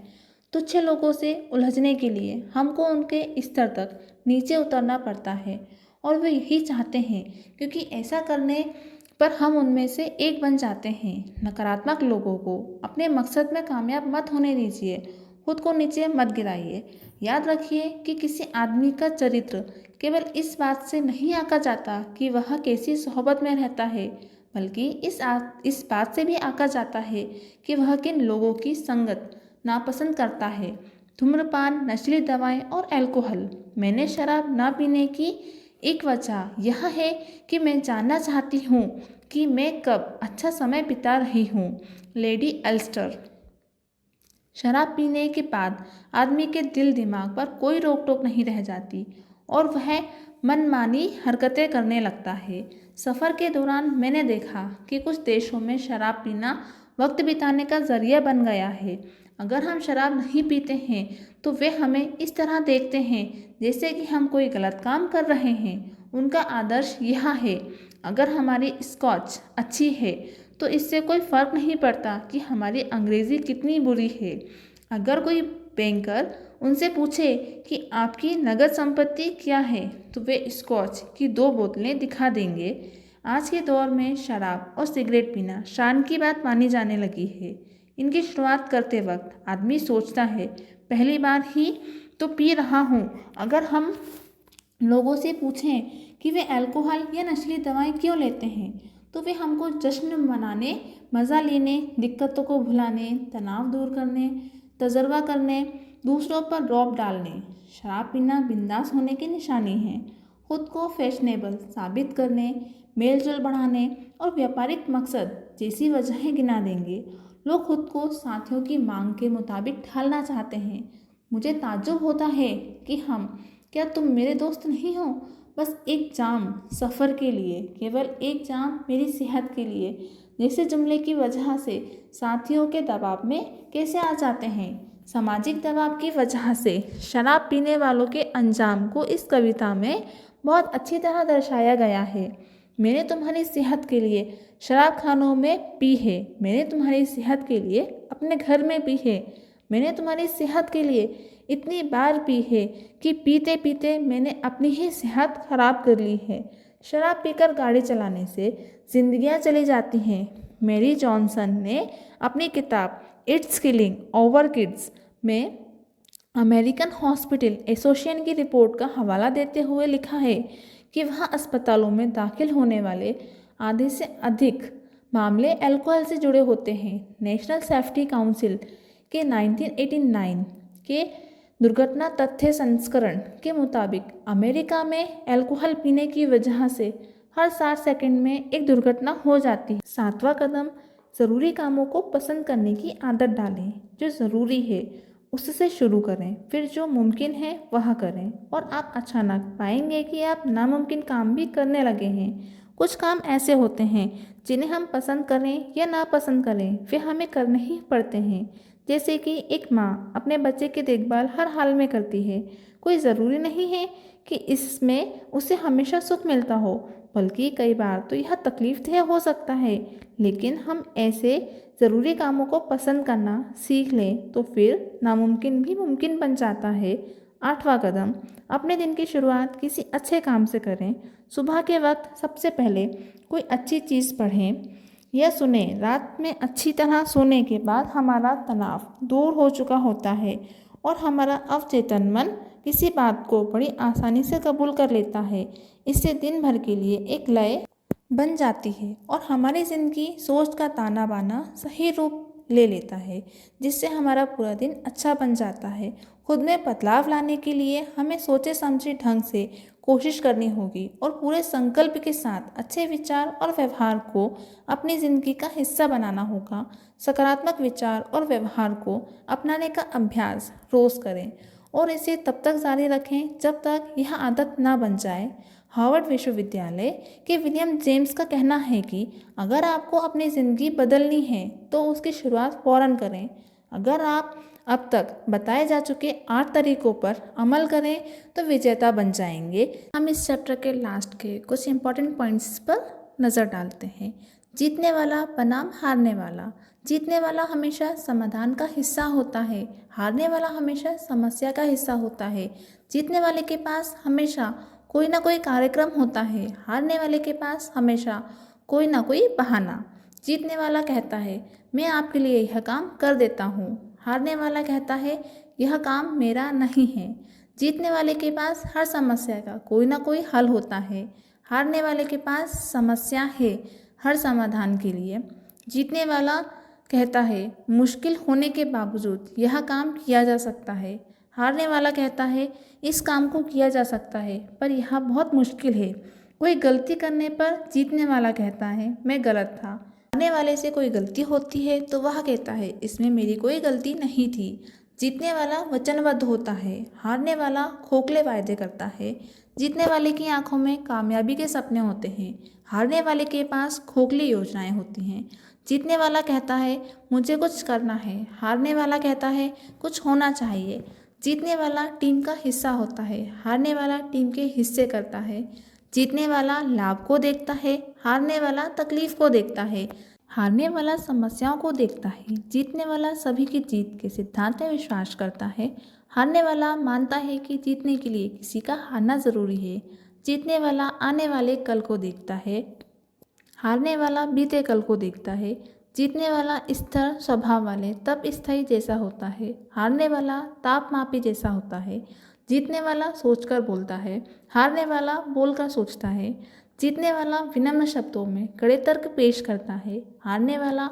तुच्छ लोगों से उलझने के लिए हमको उनके स्तर तक नीचे उतरना पड़ता है और वे यही चाहते हैं, क्योंकि ऐसा करने पर हम उनमें से एक बन जाते हैं। नकारात्मक लोगों को अपने मकसद में कामयाब मत होने दीजिए, खुद को नीचे मत गिराइए। याद रखिए कि किसी आदमी का चरित्र केवल इस बात से नहीं आंका जाता कि वह कैसी सोहबत में रहता है, बल्कि इस बात से भी आंका जाता है कि वह किन लोगों की संगत नापसंद करता है। धूम्रपान, नशीली दवाएं और अल्कोहल। मैंने शराब ना पीने की एक वजह यह है कि मैं जानना चाहती हूँ कि मैं कब अच्छा समय बिता रही हूँ। लेडी एल्स्टर। शराब पीने के बाद आदमी के दिल दिमाग पर कोई रोक टोक नहीं रह जाती और वह मनमानी हरकतें करने लगता है। सफ़र के दौरान मैंने देखा कि कुछ देशों में शराब पीना वक्त बिताने का जरिया बन गया है। अगर हम शराब नहीं पीते हैं तो वे हमें इस तरह देखते हैं जैसे कि हम कोई गलत काम कर रहे हैं। उनका आदर्श यह है, अगर हमारी स्कॉच अच्छी है तो इससे कोई फ़र्क नहीं पड़ता कि हमारी अंग्रेज़ी कितनी बुरी है। अगर कोई बैंकर उनसे पूछे कि आपकी नगद संपत्ति क्या है तो वे स्कॉच की 2 बोतलें दिखा देंगे। आज के दौर में शराब और सिगरेट पीना शान की बात मानी जाने लगी है। इनकी शुरुआत करते वक्त आदमी सोचता है, पहली बार ही तो पी रहा हूँ। अगर हम लोगों से पूछें कि वे अल्कोहल या नशीली दवाएं क्यों लेते हैं तो वे हमको जश्न मनाने, मज़ा लेने, दिक्कतों को भुलाने, तनाव दूर करने, तजर्बा करने, दूसरों पर रौब डालने। शराब पीना बिंदास होने की निशानी है। खुद को फैशनेबल साबित करने, मेलजोल बढ़ाने और व्यापारिक मकसद जैसी वजहें गिना देंगे। लोग खुद को साथियों की मांग के मुताबिक ढालना चाहते हैं। मुझे ताज्जुब होता है कि क्या तुम मेरे दोस्त नहीं हो? बस एक जाम सफ़र के लिए, केवल एक जाम मेरी सेहत के लिए जैसे जुमले की वजह से साथियों के दबाव में कैसे आ जाते हैं। सामाजिक दबाव की वजह से शराब पीने वालों के अंजाम को इस कविता में बहुत अच्छी तरह दर्शाया गया है। मैंने तुम्हारी सेहत के लिए शराब खानों में पी है, मैंने तुम्हारी सेहत के लिए अपने घर में पी है, मैंने तुम्हारी सेहत के लिए इतनी बार पी है कि पीते पीते मैंने अपनी ही सेहत खराब कर ली है। शराब पीकर गाड़ी चलाने से जिंदगियां चली जाती हैं। मैरी जॉनसन ने अपनी किताब इट्स किलिंग ओवर किड्स में अमेरिकन हॉस्पिटल एसोसिएशन की रिपोर्ट का हवाला देते हुए लिखा है कि वह अस्पतालों में दाखिल होने वाले आधे से अधिक मामले अल्कोहल से जुड़े होते हैं। नेशनल सेफ्टी काउंसिल के 1989 के दुर्घटना तथ्य संस्करण के मुताबिक अमेरिका में अल्कोहल पीने की वजह से हर 60 सेकंड में एक दुर्घटना हो जाती है। 7वां कदम, ज़रूरी कामों को पसंद करने की आदत डालें। जो ज़रूरी है उससे शुरू करें, फिर जो मुमकिन है वह करें और आप अचानक पाएंगे कि आप नामुमकिन काम भी करने लगे हैं। कुछ काम ऐसे होते हैं जिन्हें हम पसंद करें या नापसंद करें, वे हमें करने ही पड़ते हैं। जैसे कि एक माँ अपने बच्चे की देखभाल हर हाल में करती है। कोई ज़रूरी नहीं है कि इसमें उसे हमेशा सुख मिलता हो, बल्कि कई बार तो यह तकलीफदेह हो सकता है। लेकिन हम ऐसे ज़रूरी कामों को पसंद करना सीख लें तो फिर नामुमकिन भी मुमकिन बन जाता है। 8वां कदम, अपने दिन की शुरुआत किसी अच्छे काम से करें। सुबह के वक्त सबसे पहले कोई अच्छी चीज़ पढ़ें या सुने। रात में अच्छी तरह सोने के बाद हमारा तनाव दूर हो चुका होता है और हमारा अवचेतन मन किसी बात को बड़ी आसानी से कबूल कर लेता है। इससे दिन भर के लिए एक लय बन जाती है और हमारी ज़िंदगी सोच का ताना बाना सही रूप ले लेता है, जिससे हमारा पूरा दिन अच्छा बन जाता है। खुद में बदलाव लाने के लिए हमें सोचे समझे ढंग से कोशिश करनी होगी और पूरे संकल्प के साथ अच्छे विचार और व्यवहार को अपनी ज़िंदगी का हिस्सा बनाना होगा। सकारात्मक विचार और व्यवहार को अपनाने का अभ्यास रोज़ करें और इसे तब तक जारी रखें जब तक यह आदत ना बन जाए। हार्वर्ड विश्वविद्यालय के विलियम जेम्स का कहना है कि अगर आपको अपनी ज़िंदगी बदलनी है तो उसकी शुरुआत फ़ौरन करें। अगर आप अब तक बताए जा चुके 8 तरीकों पर अमल करें तो विजेता बन जाएंगे। हम इस चैप्टर के लास्ट के कुछ इंपॉर्टेंट पॉइंट्स पर नज़र डालते हैं। जीतने वाला बनाम हारने वाला। जीतने वाला हमेशा समाधान का हिस्सा होता है, हारने वाला हमेशा समस्या का हिस्सा होता है। जीतने वाले के पास हमेशा कोई ना कोई कार्यक्रम होता है। हारने वाले के पास हमेशा कोई ना कोई बहाना। जीतने वाला कहता है मैं आपके लिए यह काम कर देता हूँ। हारने वाला कहता है यह काम मेरा नहीं है। जीतने वाले के पास हर समस्या का कोई ना कोई हल होता है। हारने वाले के पास समस्या है हर समाधान के लिए। जीतने वाला कहता है मुश्किल होने के बावजूद यह काम किया जा सकता है। हारने वाला कहता है इस काम को किया जा सकता है पर यह बहुत मुश्किल है। कोई गलती करने पर जीतने वाला कहता है मैं गलत था। हारने वाले से कोई गलती होती है तो वह कहता है इसमें मेरी कोई गलती नहीं थी। जीतने वाला वचनबद्ध होता है। हारने वाला खोखले वायदे करता है। जीतने वाले की आंखों में कामयाबी के सपने होते हैं। हारने वाले के पास खोखली योजनाएं होती हैं। जीतने वाला कहता है मुझे कुछ करना है। हारने वाला कहता है कुछ होना चाहिए। जीतने वाला टीम का हिस्सा होता है। हारने वाला टीम के हिस्से करता है। जीतने वाला लाभ को देखता है। हारने वाला तकलीफ को देखता है। हारने वाला समस्याओं को देखता है। जीतने वाला सभी की जीत के सिद्धांत में विश्वास करता है। हारने वाला मानता है कि जीतने के लिए किसी का हारना जरूरी है। जीतने वाला आने वाले कल को देखता है। हारने वाला बीते कल को देखता है। जीतने वाला स्थिर स्वभाव वाले तब स्थायी जैसा होता है। हारने वाला तापमापी जैसा होता है। जीतने वाला सोचकर बोलता है। हारने वाला बोलकर सोचता है। जीतने वाला विनम्र शब्दों में कड़े तर्क पेश करता है। हारने वाला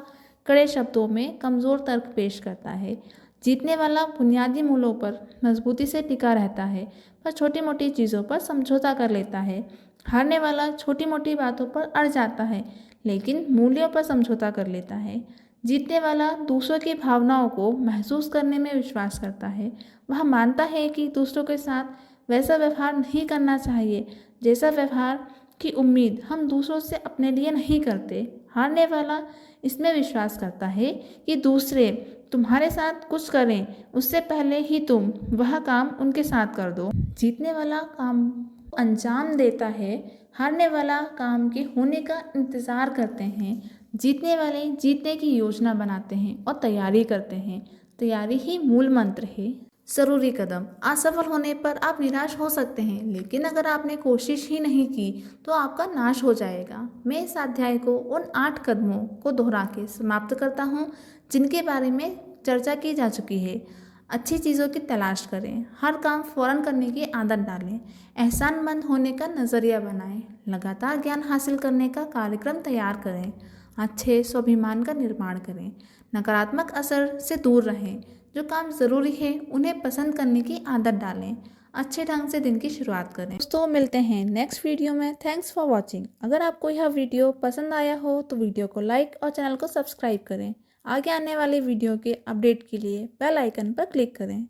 कड़े शब्दों में कमज़ोर तर्क पेश करता है। जीतने वाला बुनियादी मूलों पर मजबूती से टिका रहता है पर छोटी मोटी चीज़ों पर समझौता कर लेता है। हारने वाला छोटी मोटी बातों पर अड़ जाता है लेकिन मूल्यों पर समझौता कर लेता है। जीतने वाला दूसरों की भावनाओं को महसूस करने में विश्वास करता है। वह मानता है कि दूसरों के साथ वैसा व्यवहार नहीं करना चाहिए जैसा व्यवहार की उम्मीद हम दूसरों से अपने लिए नहीं करते। हारने वाला इसमें विश्वास करता है कि दूसरे तुम्हारे साथ कुछ करें उससे पहले ही तुम वह काम उनके साथ कर दो। जीतने वाला काम अंजाम देता है। हारने वाला काम के होने का इंतज़ार करते हैं। जीतने वाले जीतने की योजना बनाते हैं और तैयारी करते हैं। तैयारी ही मूल मंत्र है। ज़रूरी कदम। असफल होने पर आप निराश हो सकते हैं लेकिन अगर आपने कोशिश ही नहीं की तो आपका नाश हो जाएगा। मैं इस अध्याय को उन 8 कदमों को दोहरा के समाप्त करता हूँ जिनके बारे में चर्चा की जा चुकी है। अच्छी चीज़ों की तलाश करें। हर काम फौरन करने की आदत डालें। एहसानमंद होने का नज़रिया बनाएं। लगातार ज्ञान हासिल करने का कार्यक्रम तैयार करें। अच्छे स्वाभिमान का निर्माण करें। नकारात्मक असर से दूर रहें। जो काम ज़रूरी है उन्हें पसंद करने की आदत डालें। अच्छे ढंग से दिन की शुरुआत करें। दोस्तों मिलते हैं नेक्स्ट वीडियो में। Thanks for watching. अगर आपको यह वीडियो पसंद आया हो तो वीडियो को लाइक और चैनल को सब्सक्राइब करें। आगे आने वाली वीडियो के अपडेट के लिए बेल आइकन पर क्लिक करें।